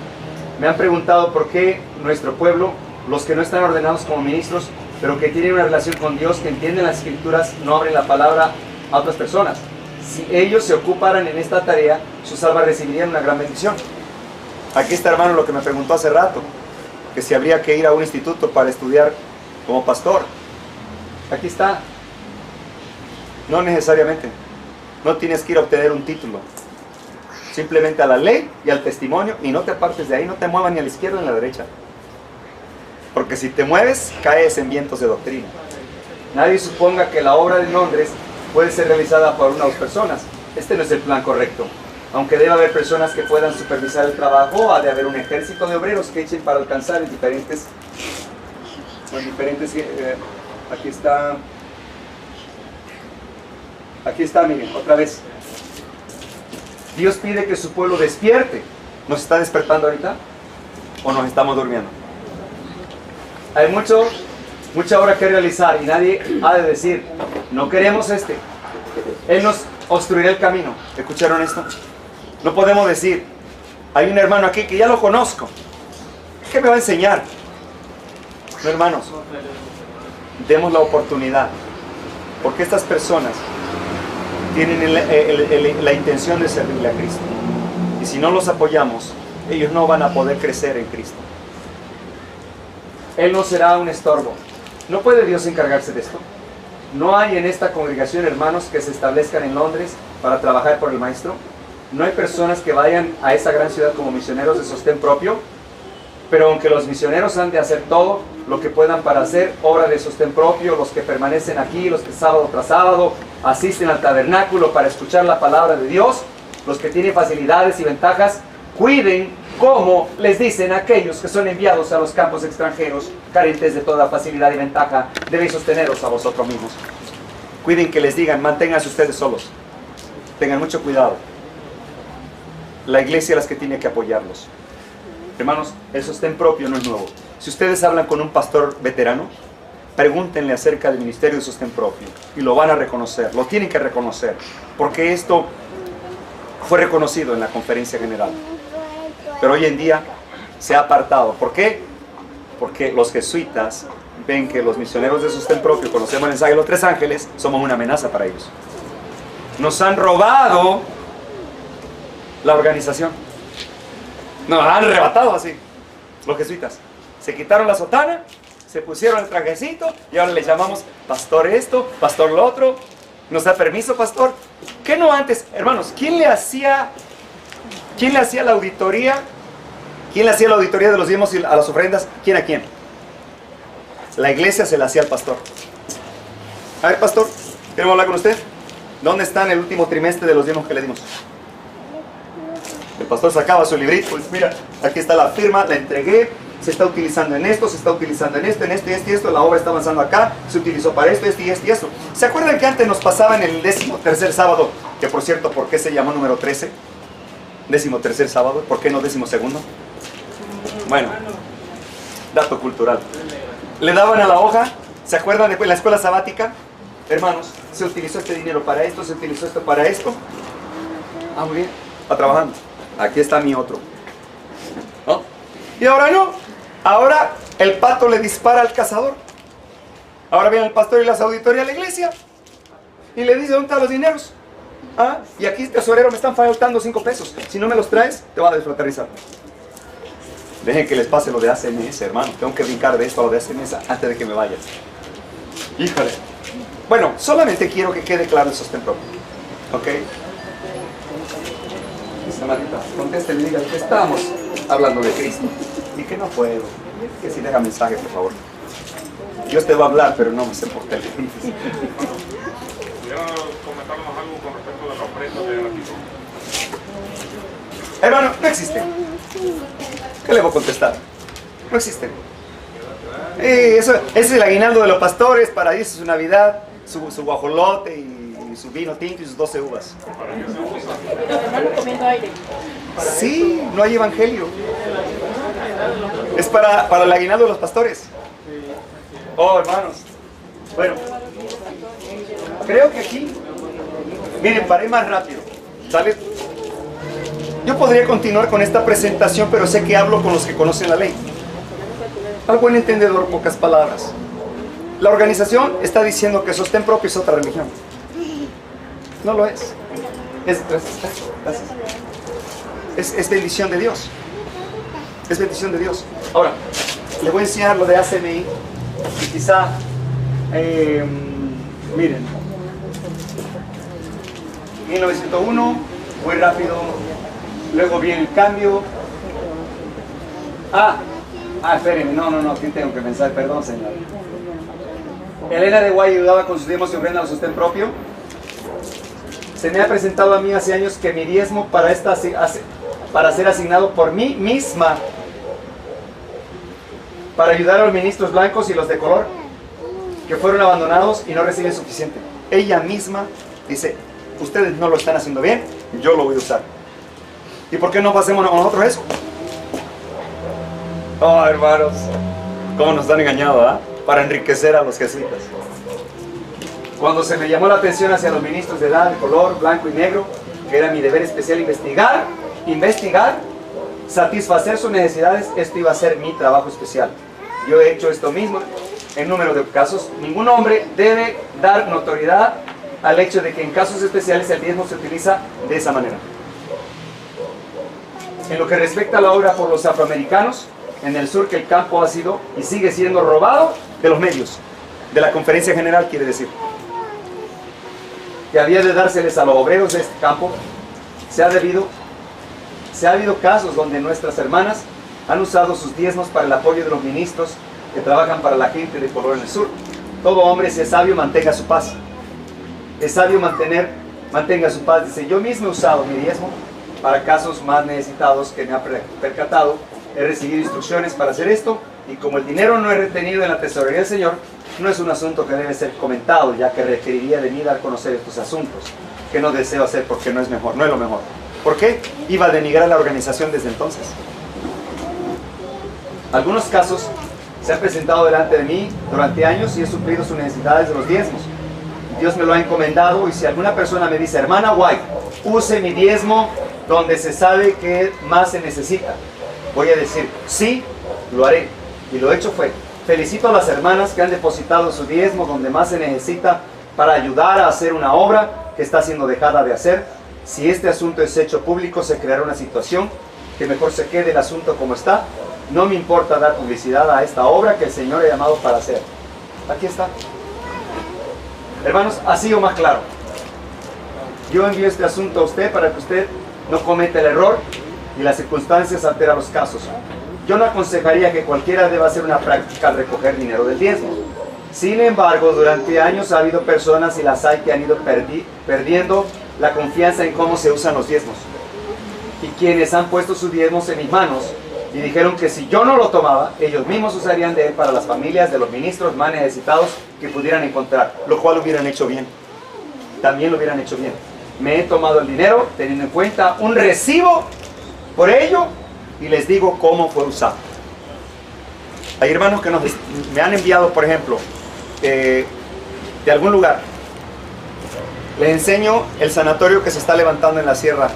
S1: Me han preguntado por qué nuestro pueblo, los que no están ordenados como ministros, pero que tienen una relación con Dios, que entienden las escrituras, no abren la palabra a otras personas. Si ellos se ocuparan en esta tarea, sus almas recibirían una gran bendición. Aquí está, hermano, lo que me preguntó hace rato, que si habría que ir a un instituto para estudiar como pastor. Aquí está. No necesariamente. No tienes que ir a obtener un título. Simplemente a la ley y al testimonio, y no te apartes de ahí, no te muevas ni a la izquierda ni a la derecha. Porque si te mueves, caes en vientos de doctrina. Nadie suponga que la obra de Londres puede ser realizada por una o dos personas. Este no es el plan correcto. Aunque debe haber personas que puedan supervisar el trabajo, ha de haber un ejército de obreros que echen para alcanzar en diferentes aquí está, miren, otra vez. Dios pide que su pueblo despierte. ¿Nos está despertando ahorita? ¿O nos estamos durmiendo? Hay mucho mucha obra que realizar y nadie ha de decir, no queremos este. Él nos obstruirá el camino. ¿Escucharon esto? No podemos decir, hay un hermano aquí que ya lo conozco. ¿Qué me va a enseñar? No, hermanos, demos la oportunidad. Porque estas personas tienen la intención de servirle a Cristo. Y si no los apoyamos, ellos no van a poder crecer en Cristo. Él no será un estorbo. ¿No puede Dios encargarse de esto? ¿No hay en esta congregación hermanos que se establezcan en Londres para trabajar por el Maestro? ¿No hay personas que vayan a esa gran ciudad como misioneros de sostén propio? Pero aunque los misioneros han de hacer todo lo que puedan para hacer obra de sostén propio, los que permanecen aquí, los que sábado tras sábado asisten al tabernáculo para escuchar la palabra de Dios, los que tienen facilidades y ventajas, cuiden como les dicen aquellos que son enviados a los campos extranjeros, carentes de toda facilidad y ventaja, deben sosteneros a vosotros mismos. Cuiden que les digan, manténganse ustedes solos. Tengan mucho cuidado. La iglesia es la que tiene que apoyarlos. Hermanos, el sostén propio no es nuevo. Si ustedes hablan con un pastor veterano, pregúntenle acerca del ministerio de sostén propio y lo van a reconocer, lo tienen que reconocer, porque esto fue reconocido en la conferencia general. Pero hoy en día se ha apartado. ¿Por qué? Porque los jesuitas ven que los misioneros de sostén propio, conocemos el mensaje de los 3 ángeles, somos una amenaza para ellos. Nos han robado la organización. Nos han arrebatado así, los jesuitas. Se quitaron la sotana, se pusieron el trajecito y ahora le llamamos pastor esto, pastor lo otro. ¿Nos da permiso, pastor? ¿Qué no antes? Hermanos, ¿quién le hacía la auditoría? ¿Quién le hacía la auditoría de los diezmos y a las ofrendas? ¿Quién a quién? La iglesia se la hacía al pastor. A ver, pastor, queremos hablar con usted. ¿Dónde está en el último trimestre de los diezmos que le dimos? El pastor sacaba su librito, pues mira, aquí está la firma, la entregué, se está utilizando en esto, se está utilizando en esto, en esto y esto y esto, la obra está avanzando acá, se utilizó para esto, esto y esto y esto. ¿Se acuerdan que antes nos pasaba en el 13º sábado? Que por cierto, ¿por qué se llamó número 13? 13º sábado, ¿por qué no 12º? Bueno, dato cultural. Le daban a la hoja, ¿se acuerdan de la escuela sabática? Hermanos, se utilizó este dinero para esto, se utilizó esto para esto. Ah, muy bien, está trabajando. Aquí está mi otro. ¿No? Y ahora no. Ahora el pato le dispara al cazador. Ahora viene el pastor y las auditorías a la iglesia. Y le dice, ¿dónde están los dineros? ¿Ah? Y aquí, tesorero, me están faltando 5 pesos. Si no me los traes, te va a desfraternizar. Dejen que les pase lo de ACMS, hermano. Tengo que brincar de esto a lo de ACMS antes de que me vayas. Híjole. Bueno, solamente quiero que quede claro el sostén propio. ¿Ok? Marita, contéstele y diga que estamos hablando de Cristo y que no puedo. Que si deja mensaje, por favor. Dios te va a hablar, pero no me sé por teléfono.
S3: ¿Pudieron comentarnos algo con respecto de la ofrenda de gratitud?
S1: Hermano, no existe. ¿Qué le voy a contestar? No existe. Eso es el aguinaldo de los pastores para irse su Navidad, su guajolote y su vino tinto y sus 12 uvas. Sí, no hay evangelio. Es para el aguinaldo de los pastores. Oh, hermanos. Bueno, creo que aquí, miren, paré más rápido. ¿Sale? Yo podría continuar con esta presentación, pero sé que hablo con los que conocen la ley. Al buen entendedor, pocas palabras. La organización está diciendo que sostén propio es otra religión. No lo es. Es bendición de Dios. Es bendición de Dios. Ahora, les voy a enseñar lo de ACMI. Y quizá, miren, 1901, muy rápido. Luego viene el cambio. Espérenme, no, ¿quién tengo que pensar? Perdón, señor. Elena de Guay ayudaba con sus diezmos y ofrendas al sostén propio. Se me ha presentado a mí hace años que mi diezmo para ser asignado por mí misma para ayudar a los ministros blancos y los de color que fueron abandonados y no reciben suficiente. Ella misma dice, ustedes no lo están haciendo bien, yo lo voy a usar. ¿Y por qué no hacemos nosotros eso? Oh, hermanos, cómo nos han engañado, ¿ah? para enriquecer a los jesuitas. Cuando se me llamó la atención hacia los ministros de edad, de color, blanco y negro, que era mi deber especial investigar, satisfacer sus necesidades, esto iba a ser mi trabajo especial. Yo he hecho esto mismo en número de casos. Ningún hombre debe dar notoriedad al hecho de que en casos especiales el diezmo se utiliza de esa manera. En lo que respecta a la obra por los afroamericanos, en el sur, que el campo ha sido y sigue siendo robado de los medios, de la conferencia general, quiere decir, que había de dárseles a los obreros de este campo. Se ha habido casos donde nuestras hermanas han usado sus diezmos para el apoyo de los ministros que trabajan para la gente de color en el sur. Todo hombre, si es sabio, mantenga su paz. Es sabio mantenga su paz. Dice, yo mismo he usado mi diezmo para casos más necesitados que me ha percatado. He recibido instrucciones para hacer esto, y como el dinero no es retenido en la tesorería del Señor, no es un asunto que debe ser comentado, ya que requeriría de mí dar a conocer estos asuntos, que no deseo hacer porque no es mejor, no es lo mejor. ¿Por qué? Iba a denigrar la organización desde entonces. Algunos casos se han presentado delante de mí durante años y he suplido sus necesidades de los diezmos. Dios me lo ha encomendado, y si alguna persona me dice, hermana White, use mi diezmo donde se sabe que más se necesita, voy a decir, sí, lo haré. Y lo hecho fue. Felicito a las hermanas que han depositado su diezmo donde más se necesita para ayudar a hacer una obra que está siendo dejada de hacer. Si este asunto es hecho público, se creará una situación que mejor se quede el asunto como está. No me importa dar publicidad a esta obra que el Señor ha llamado para hacer. Aquí está. Hermanos, así o más claro. Yo envío este asunto a usted para que usted no cometa el error y las circunstancias alteran los casos. Yo no aconsejaría que cualquiera deba hacer una práctica al recoger dinero del diezmo. Sin embargo, durante años ha habido personas, y las hay, que han ido perdiendo la confianza en cómo se usan los diezmos. Y quienes han puesto sus diezmos en mis manos y dijeron que si yo no lo tomaba, ellos mismos usarían de él para las familias de los ministros más necesitados que pudieran encontrar, lo cual hubieran hecho bien. También lo hubieran hecho bien. Me he tomado el dinero teniendo en cuenta un recibo por ello, y les digo cómo fue usado. Hay hermanos que me han enviado, por ejemplo, de algún lugar. Les enseño el sanatorio que se está levantando en la sierra,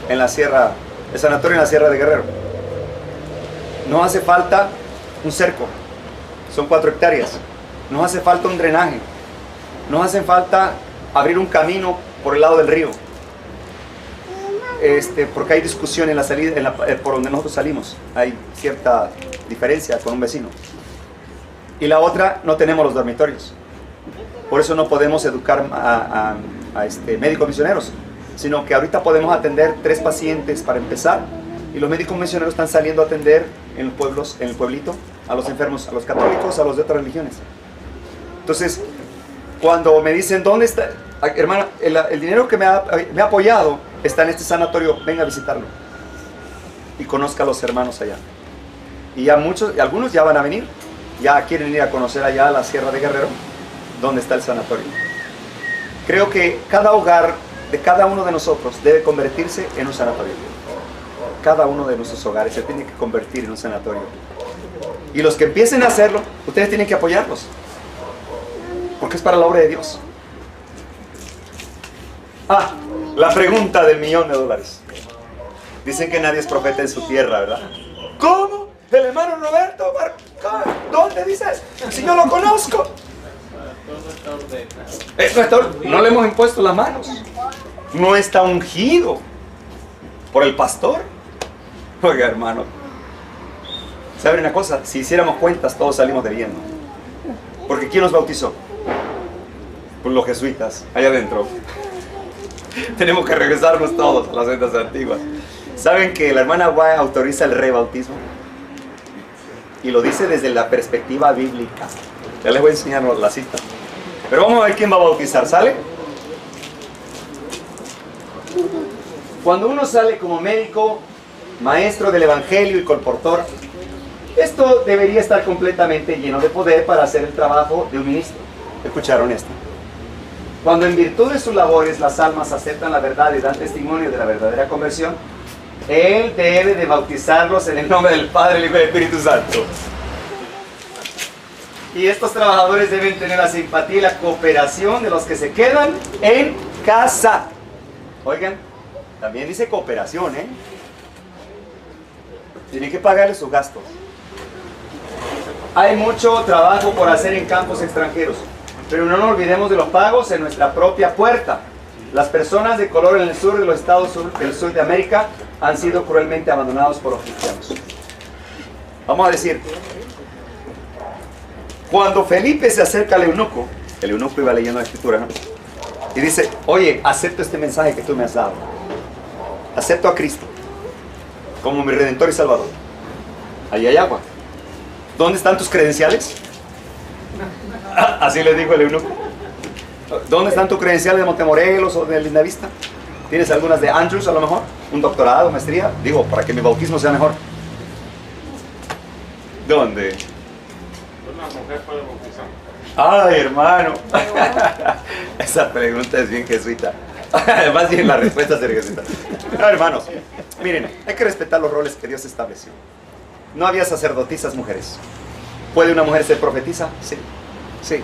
S1: el sanatorio en la Sierra de Guerrero. No hace falta un cerco, son 4 hectáreas. No hace falta un drenaje, no hace falta abrir un camino por el lado del río. Porque hay discusión en la salida, por donde nosotros salimos, hay cierta diferencia con un vecino. Y la otra, no tenemos los dormitorios. Por eso no podemos educar a médicos misioneros, sino que ahorita podemos atender 3 pacientes para empezar, y los médicos misioneros están saliendo a atender en los pueblos, en el pueblito, a los enfermos, a los católicos, a los de otras religiones. Entonces, cuando me dicen, ¿dónde está? Hermana, el dinero que me ha apoyado está en este sanatorio, venga a visitarlo y conozca a los hermanos allá. Y ya algunos ya van a venir, ya quieren ir a conocer allá la Sierra de Guerrero, donde está el sanatorio. Creo que cada hogar de cada uno de nosotros debe convertirse en un sanatorio. Cada uno de nuestros hogares se tiene que convertir en un sanatorio. Y los que empiecen a hacerlo, ustedes tienen que apoyarlos, porque es para la obra de Dios. La pregunta del $1.000.000. Dicen que nadie es profeta en su tierra, ¿verdad? ¿Cómo? ¿El hermano Roberto? ¿Dónde dices? Si yo lo conozco. No le hemos impuesto las manos. No está ungido por el pastor. Oiga, hermano, ¿saben una cosa? Si hiciéramos cuentas, todos salimos debiendo. Porque ¿quién nos bautizó? Pues los jesuitas, allá adentro. Tenemos que regresarnos todos a las sendas antiguas. ¿Saben que la hermana White autoriza el rebautismo? Y lo dice desde la perspectiva bíblica. Ya les voy a enseñar la cita. Pero vamos a ver quién va a bautizar, ¿sale? Cuando uno sale como médico, maestro del evangelio y colportor, esto debería estar completamente lleno de poder para hacer el trabajo de un ministro. ¿Escucharon esto? Cuando en virtud de sus labores las almas aceptan la verdad y dan testimonio de la verdadera conversión, él debe de bautizarlos en el nombre del Padre, el Hijo y el Espíritu Santo. Y estos trabajadores deben tener la simpatía y la cooperación de los que se quedan en casa. Oigan, también dice cooperación, ¿eh? Tienen que pagarle sus gastos. Hay mucho trabajo por hacer en campos extranjeros, pero no nos olvidemos de los pagos en nuestra propia puerta. Las personas de color en el sur de los estados del sur de América han sido cruelmente abandonados por los cristianos. Vamos a decir, cuando Felipe se acerca al eunuco, el eunuco iba leyendo la escritura, ¿no? Y dice, oye, acepto este mensaje que tú me has dado. Acepto a Cristo como mi Redentor y Salvador. Ahí hay agua. ¿Dónde están tus credenciales? Así le dijo el eunuco. ¿Dónde están tus credenciales de Montemorelos o de Lindavista? ¿Tienes algunas de Andrews a lo mejor? ¿Un doctorado, maestría? Digo, para que mi bautismo sea mejor. ¿Dónde?
S3: Una mujer puede bautizar.
S1: Ay, hermano. Esa pregunta es bien jesuita. Más bien la respuesta es jesuita. No, hermanos, miren, hay que respetar los roles que Dios estableció. No había sacerdotisas mujeres. ¿Puede una mujer ser profetisa? Sí. Sí.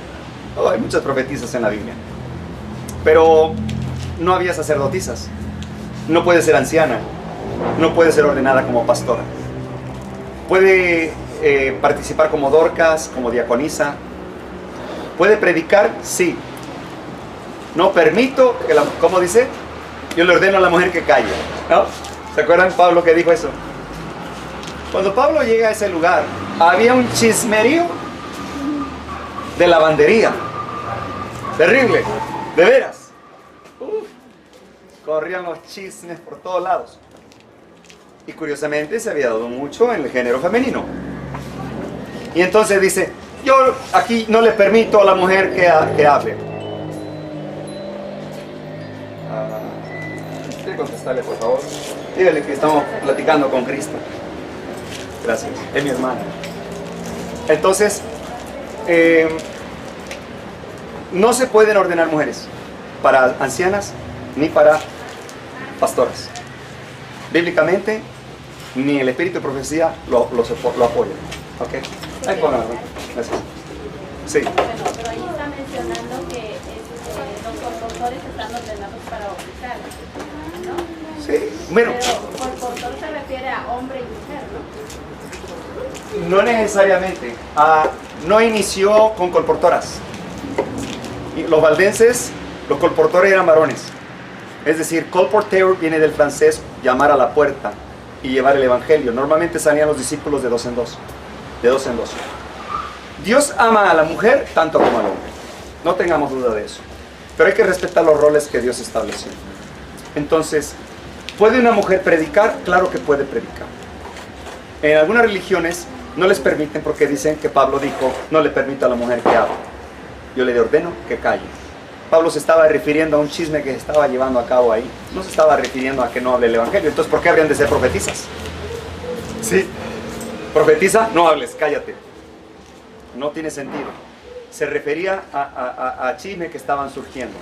S1: Oh, hay muchas profetisas en la Biblia. Pero no había sacerdotisas. No puede ser anciana. No puede ser ordenada como pastora. Puede participar como Dorcas, como diaconisa. ¿Puede predicar? Sí. No permito que ¿cómo dice? Yo le ordeno a la mujer que calle, ¿no? ¿Se acuerdan Pablo que dijo eso? Cuando Pablo llega a ese lugar, había un chismerío de lavandería. Terrible, de veras. Corrían los chismes por todos lados. Y curiosamente se había dado mucho en el género femenino. Y entonces dice, yo aquí no le permito a la mujer que hable. ¿Quiere contestarle, por favor? Dígale que estamos platicando con Cristo. Gracias, es mi hermana. Entonces, no se pueden ordenar mujeres para ancianas ni para pastoras. Bíblicamente, ni el espíritu de profecía lo apoya. ¿Ok? Ahí pongan, gracias. Sí.
S6: Pero ahí está mencionando que los corpores están ordenados para bautizar, ¿no?
S1: Sí, bueno.
S6: Pero corpor se refiere a hombre y mujer, ¿no?
S1: No necesariamente. No inició con colportoras. Y los valdenses, los colportores eran varones. Es decir, colporteur viene del francés llamar a la puerta y llevar el evangelio. Normalmente salían los discípulos de dos en dos. De dos en dos. Dios ama a la mujer tanto como al hombre. No tengamos duda de eso. Pero hay que respetar los roles que Dios estableció. Entonces, ¿puede una mujer predicar? Claro que puede predicar. En algunas religiones no les permiten porque dicen que Pablo dijo, no le permito a la mujer que hable. Yo le ordeno que calle. Pablo se estaba refiriendo a un chisme que se estaba llevando a cabo ahí. No se estaba refiriendo a que no hable el evangelio. Entonces, ¿por qué habrían de ser profetisas? Sí. Profetiza, no hables, cállate. No tiene sentido. Se refería a chisme que estaban surgiendo.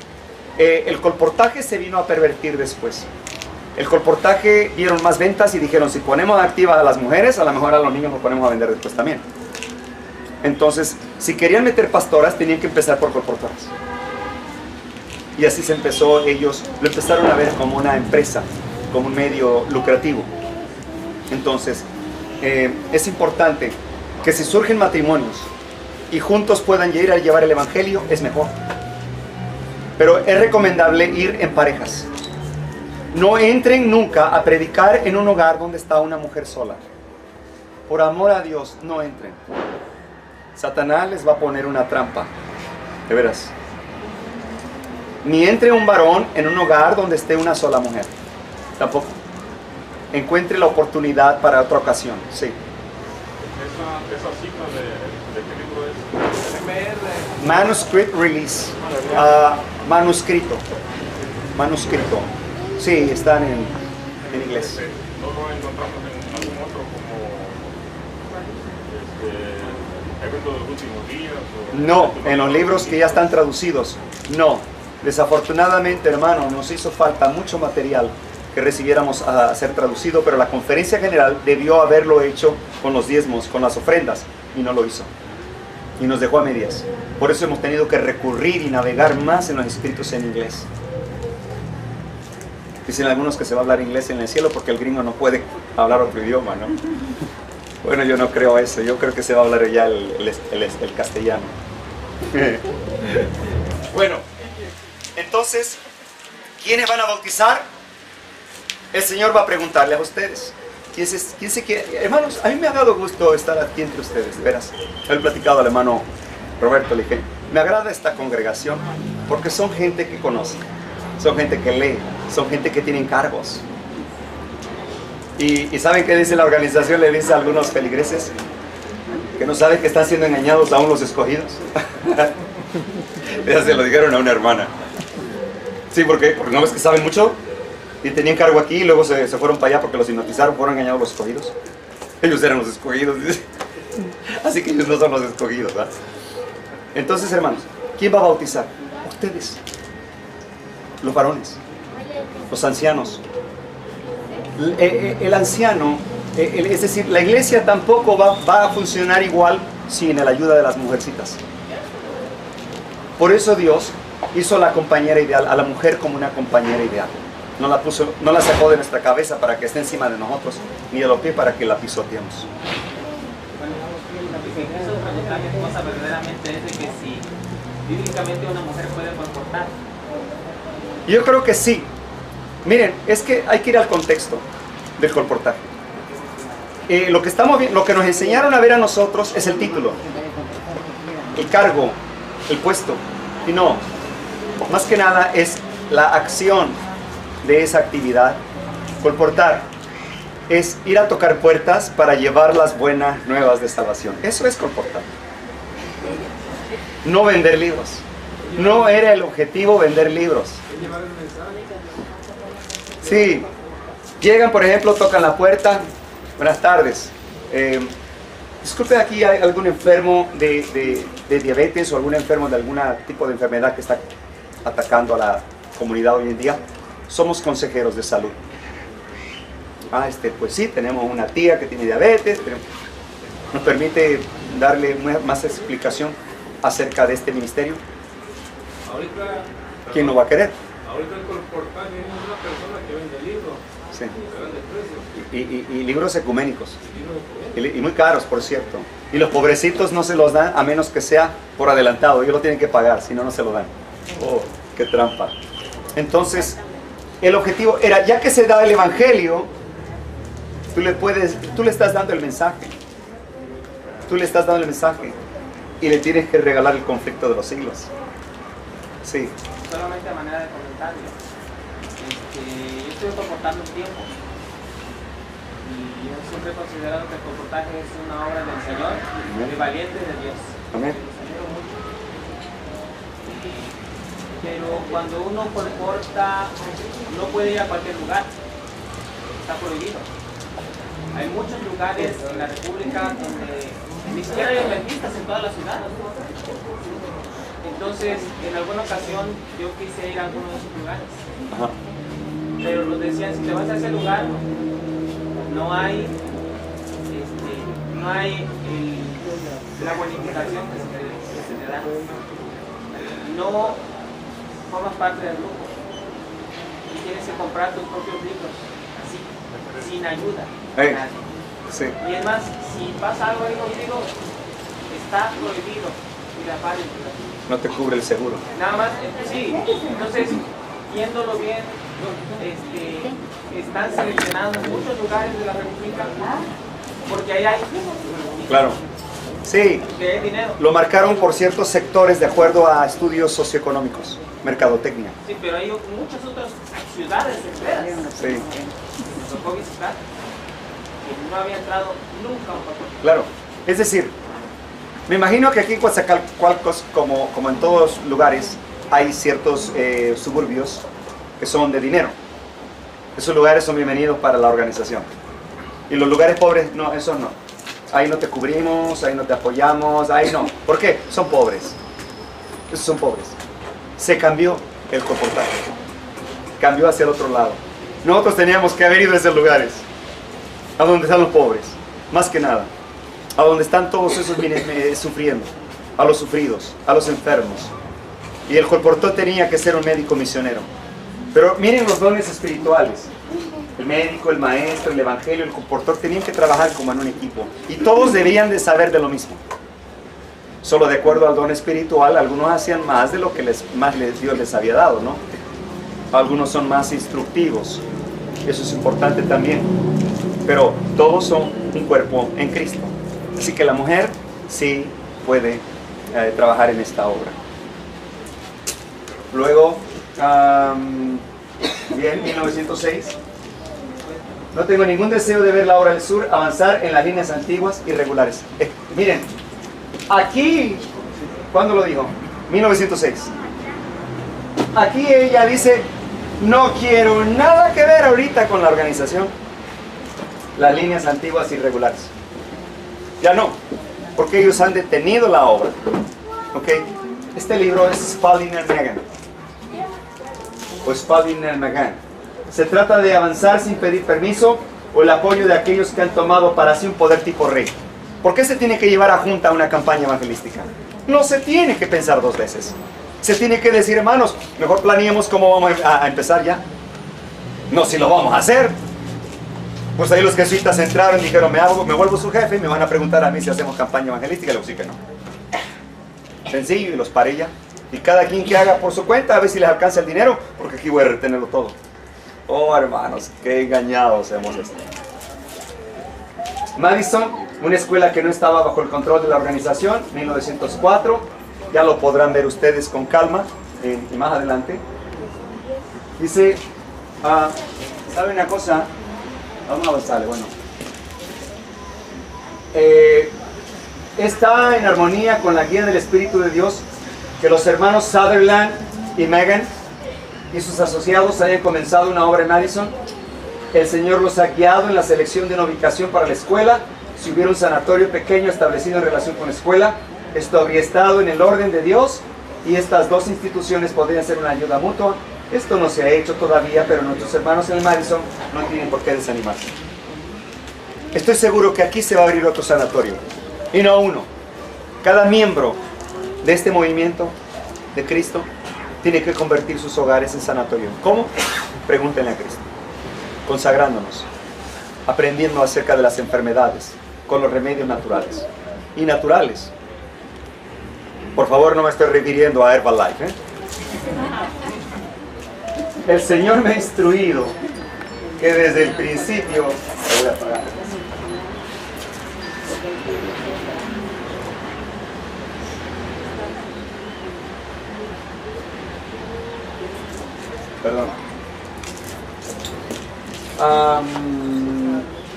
S1: El colportaje se vino a pervertir después. El colportaje vieron más ventas y dijeron, si ponemos activas a las mujeres, a lo mejor a los niños los ponemos a vender después también. Entonces, si querían meter pastoras, tenían que empezar por colportoras. Y así se empezó, ellos lo empezaron a ver como una empresa, como un medio lucrativo. Entonces, es importante que si surgen matrimonios y juntos puedan ir a llevar el evangelio, es mejor. Pero es recomendable ir en parejas. No entren nunca a predicar en un hogar donde está una mujer sola. Por amor a Dios, no entren. Satanás les va a poner una trampa. De veras. Ni entre un varón en un hogar donde esté una sola mujer. Tampoco. Encuentre la oportunidad para otra ocasión. Sí.
S3: Esa cita de qué libro es.
S1: Manuscript Release. Manuscrito. Manuscrito. Sí, están en inglés.
S3: No lo encontramos en algún otro como Evento de los Últimos Días.
S1: No, en los libros que ya están traducidos. No. Desafortunadamente, hermano, nos hizo falta mucho material que recibiéramos a ser traducido, pero la conferencia general debió haberlo hecho con los diezmos, con las ofrendas, y no lo hizo. y nos dejó a medias. Por eso hemos tenido que recurrir y navegar más en los escritos en inglés. Dicen algunos que se va a hablar inglés en el cielo porque el gringo no puede hablar otro idioma, ¿no? Bueno, yo no creo eso. Yo creo que se va a hablar ya el castellano. Bueno, entonces, ¿quiénes van a bautizar? El Señor va a preguntarle a ustedes. ¿Quién se quiere? Hermanos, a mí me ha dado gusto estar aquí entre ustedes, de veras. He platicado al hermano Roberto, le dije, me agrada esta congregación porque son gente que conoce, son gente que lee, son gente que tiene cargos. Y ¿saben qué dice la organización? Le dice a algunos feligreses que no saben que están siendo engañados aún los escogidos. Ya se lo dijeron a una hermana. Sí, ¿por qué? Porque no ves que saben mucho y tenían cargo aquí y luego se fueron para allá porque los hipnotizaron, fueron engañados los escogidos. Ellos eran los escogidos, dice. Así que ellos no son los escogidos, ¿verdad? Entonces, hermanos, ¿quién va a bautizar? Ustedes, los varones, los ancianos. El anciano, es decir, la iglesia tampoco va a funcionar igual sin la ayuda de las mujercitas. Por eso Dios hizo la compañera ideal, a la mujer como una compañera ideal. No la sacó de nuestra cabeza para que esté encima de nosotros, ni de los pies para que la pisoteemos.
S4: Eso preguntar mi esposa verdaderamente es de que si bíblicamente una mujer puede comportar.
S1: Yo creo que sí. Miren, es que hay que ir al contexto del colportaje. Lo que nos enseñaron a ver a nosotros es el título, el cargo, el puesto. Y no, más que nada es la acción de esa actividad. Colportar es ir a tocar puertas para llevar las buenas nuevas de salvación. Eso es colportar. No vender libros. No era el objetivo vender libros. Sí, llegan, por ejemplo, tocan la puerta. Buenas tardes. Disculpe, aquí hay algún enfermo de diabetes o algún enfermo de algún tipo de enfermedad que está atacando a la comunidad hoy en día. Somos consejeros de salud. Pues sí, tenemos una tía que tiene diabetes, pero nos permite darle más explicación acerca de este ministerio.
S2: Ahorita,
S1: ¿Quién no va a querer?
S2: ahorita el colportaje es una persona que vende libros.
S1: Sí.
S2: Que vende precios.
S1: Y libros ecuménicos. Y muy caros, por cierto. Y los pobrecitos no se los dan a menos que sea por adelantado. Ellos lo tienen que pagar, si no, no se lo dan. Oh, qué trampa. Entonces, el objetivo era, ya que se da el evangelio, tú le estás dando el mensaje. Tú le estás dando el mensaje. Y le tienes que regalar el conflicto de los siglos. Sí.
S4: Solamente a manera de comentario. Yo estoy comportando un tiempo. Y yo siempre he considerado que el comportaje es una obra del Señor, de valiente de Dios.
S1: Amén.
S4: Lo celebro mucho. Pero cuando uno comporta, no puede ir a cualquier lugar. Está prohibido. Hay muchos lugares en la República donde ni siquiera hay adventistas en toda la ciudad. Entonces, en alguna ocasión yo quise ir a alguno de esos lugares.
S1: Ajá.
S4: Pero nos decían, si te vas a ese lugar, no hay la bonificación que se te da. No formas parte del grupo. Y tienes que comprar tus propios libros, así, sin ayuda.
S1: Hey. Sí.
S4: Y es más, si pasa algo ahí contigo, está prohibido ir a pares.
S1: No te cubre el seguro.
S4: Nada más, sí. Entonces, viéndolo bien, están seleccionados muchos lugares de la República porque ahí hay.
S1: Claro. Sí.
S4: Que hay dinero.
S1: Lo marcaron por ciertos sectores de acuerdo a estudios socioeconómicos, mercadotecnia.
S4: Sí, pero hay muchas otras ciudades enteras.
S1: Sí.
S4: Nos tocó visitar. Que no había entrado nunca un papel.
S1: Claro. Es decir, me imagino que aquí en Coatzacoalcos, como en todos lugares, hay ciertos suburbios que son de dinero. Esos lugares son bienvenidos para la organización. Y los lugares pobres, no, esos no. Ahí no te cubrimos, ahí no te apoyamos, ahí no. ¿Por qué? Son pobres. Esos son pobres. Se cambió el comportamiento. Cambió hacia el otro lado. Nosotros teníamos que haber ido a esos lugares. A donde están los pobres. Más que nada. A donde están todos esos sufriendo. a los sufridos, a los enfermos. Y el colportor tenía que ser un médico misionero. Pero miren los dones espirituales. El médico, el maestro, el evangelio, el colportor tenían que trabajar como en un equipo. Y todos debían de saber de lo mismo. Solo de acuerdo al don espiritual, algunos hacían más de lo que Dios les había dado, ¿no? Algunos son más instructivos. Eso es importante también. Pero todos son un cuerpo en Cristo. Así que la mujer sí puede trabajar en esta obra. Luego, bien, 1906. No tengo ningún deseo de ver la obra del sur avanzar en las líneas antiguas y regulares. Miren, aquí, ¿cuándo lo dijo? 1906. Aquí ella dice, no quiero nada que ver ahorita con la organización. Las líneas antiguas y regulares. Ya no, porque ellos han detenido la obra. ¿Ok? Este libro es Spalding and Megan. O Spalding and Megan. Se trata de avanzar sin pedir permiso o el apoyo de aquellos que han tomado para sí un poder tipo rey. ¿Por qué se tiene que llevar a junta una campaña evangelística? No se tiene que pensar dos veces. Se tiene que decir, hermanos, mejor planeemos cómo vamos a empezar ya. No si lo vamos a hacer. Pues ahí los jesuitas entraron y dijeron, me vuelvo su jefe y me van a preguntar a mí si hacemos campaña evangelística. Y le dije que no. Sencillo, y los paré ya. Y cada quien que haga por su cuenta, a ver si les alcanza el dinero, porque aquí voy a retenerlo todo. Oh, hermanos, qué engañados hemos estado. Madison, una escuela que no estaba bajo el control de la organización, 1904. Ya lo podrán ver ustedes con calma y más adelante. Dice, ¿sabe una cosa? Vamos a avanzarle, bueno. Está en armonía con la guía del Espíritu de Dios que los hermanos Sutherland y Megan y sus asociados hayan comenzado una obra en Madison. El Señor los ha guiado en la selección de una ubicación para la escuela. Si hubiera un sanatorio pequeño establecido en relación con la escuela, esto habría estado en el orden de Dios y estas dos instituciones podrían ser una ayuda mutua. Esto no se ha hecho todavía, pero nuestros hermanos en el Madison no tienen por qué desanimarse. Estoy seguro que aquí se va a abrir otro sanatorio, y no uno. Cada miembro de este movimiento de Cristo tiene que convertir sus hogares en sanatorio. ¿Cómo? Pregúntenle a Cristo. Consagrándonos, aprendiendo acerca de las enfermedades, con los remedios naturales. Y naturales. Por favor, no me estoy refiriendo a Herbalife, ¿eh? El Señor me ha instruido que desde el principio... Voy a apagar. Perdón.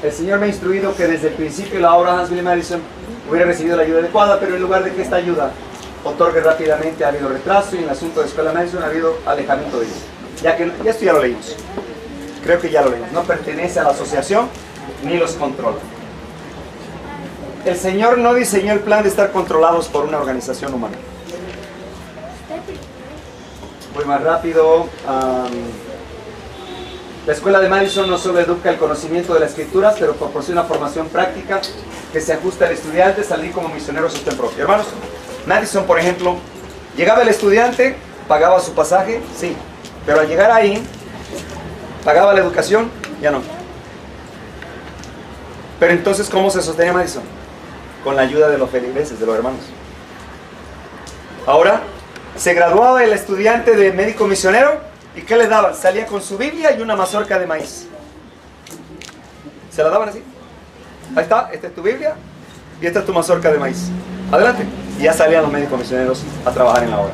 S1: El Señor me ha instruido que desde el principio la obra Huntsville Madison hubiera recibido la ayuda adecuada, pero en lugar de que esta ayuda otorgue rápidamente ha habido retraso y en el asunto de Escuela Madison ha habido alejamiento de ellos. Ya esto ya lo leímos. Creo que ya lo leímos. No pertenece a la asociación ni los controla. El Señor no diseñó el plan de estar controlados por una organización humana. Voy más rápido. La escuela de Madison no solo educa el conocimiento de las escrituras, pero proporciona formación práctica que se ajusta al estudiante salir como misionero a sostén propio. Hermanos, Madison, por ejemplo, llegaba el estudiante, pagaba su pasaje, sí, pero al llegar ahí, pagaba la educación, ya no. Pero entonces, ¿cómo se sostenía Madison? Con la ayuda de los feligreses, de los hermanos. Ahora, se graduaba el estudiante de médico misionero, ¿y qué le daban? Salía con su Biblia y una mazorca de maíz. Se la daban así. Ahí está, esta es tu Biblia y esta es tu mazorca de maíz. Adelante. Y ya salían los médicos misioneros a trabajar en la obra.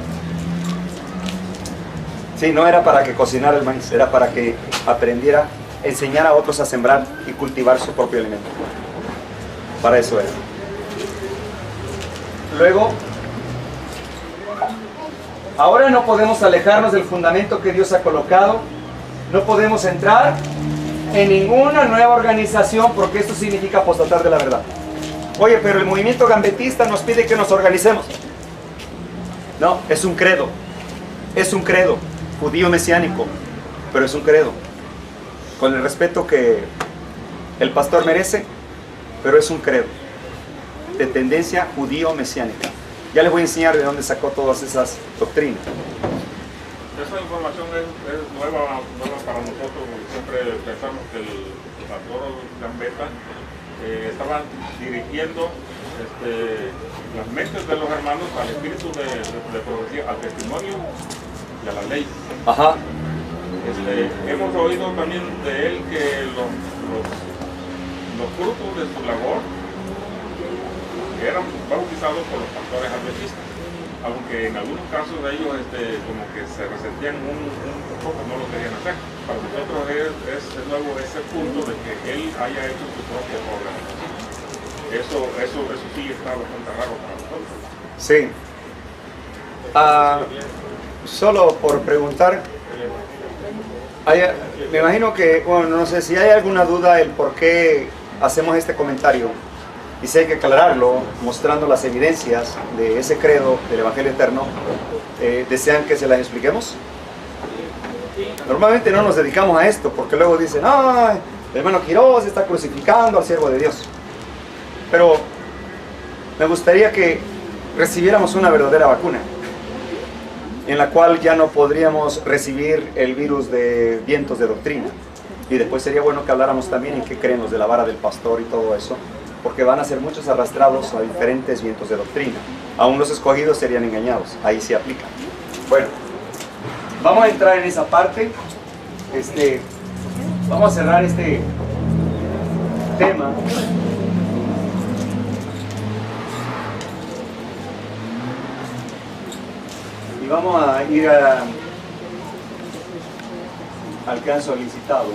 S1: Sí, no era para que cocinara el maíz, era para que aprendiera, enseñara a otros a sembrar y cultivar su propio alimento. Para eso era. Luego, ahora no podemos alejarnos del fundamento que Dios ha colocado. No podemos entrar en ninguna nueva organización porque esto significa apostatar de la verdad. Oye, pero el movimiento gambetista nos pide que nos organicemos. No, es un credo. Es un credo judío mesiánico, pero es un credo. Con el respeto que el pastor merece, pero es un credo de tendencia judío mesiánica. Ya les voy a enseñar de dónde sacó todas esas doctrinas.
S3: Esa información es nueva para nosotros, porque siempre pensamos que el pastor Gambetta estaba dirigiendo las mentes de los hermanos al espíritu de profecía, al testimonio y a la ley.
S1: Ajá.
S3: Hemos oído también de él que los frutos de su labor eran bautizados por los pastores adventistas, aunque en algunos casos de ellos como que se resentían un poco, no lo querían hacer. Para nosotros es de nuevo ese punto de que él haya hecho su propia organización. Eso sí está bastante raro para nosotros.
S1: Sí. Solo por preguntar, me imagino que, bueno, no sé si hay alguna duda el por qué hacemos este comentario, y si hay que aclararlo, mostrando las evidencias de ese credo del Evangelio Eterno. ¿Desean que se las expliquemos? Normalmente no nos dedicamos a esto, porque luego dicen, ¡ay! El hermano Quiroz está crucificando al siervo de Dios. Pero me gustaría que recibiéramos una verdadera vacuna, en la cual ya no podríamos recibir el virus de vientos de doctrina. Y después sería bueno que habláramos también en qué creen los de la vara del pastor y todo eso, porque van a ser muchos arrastrados a diferentes vientos de doctrina. Aún los escogidos serían engañados. Ahí se aplica. Bueno, vamos a entrar en esa parte. Vamos a cerrar este tema. Y vamos a ir al que han solicitado.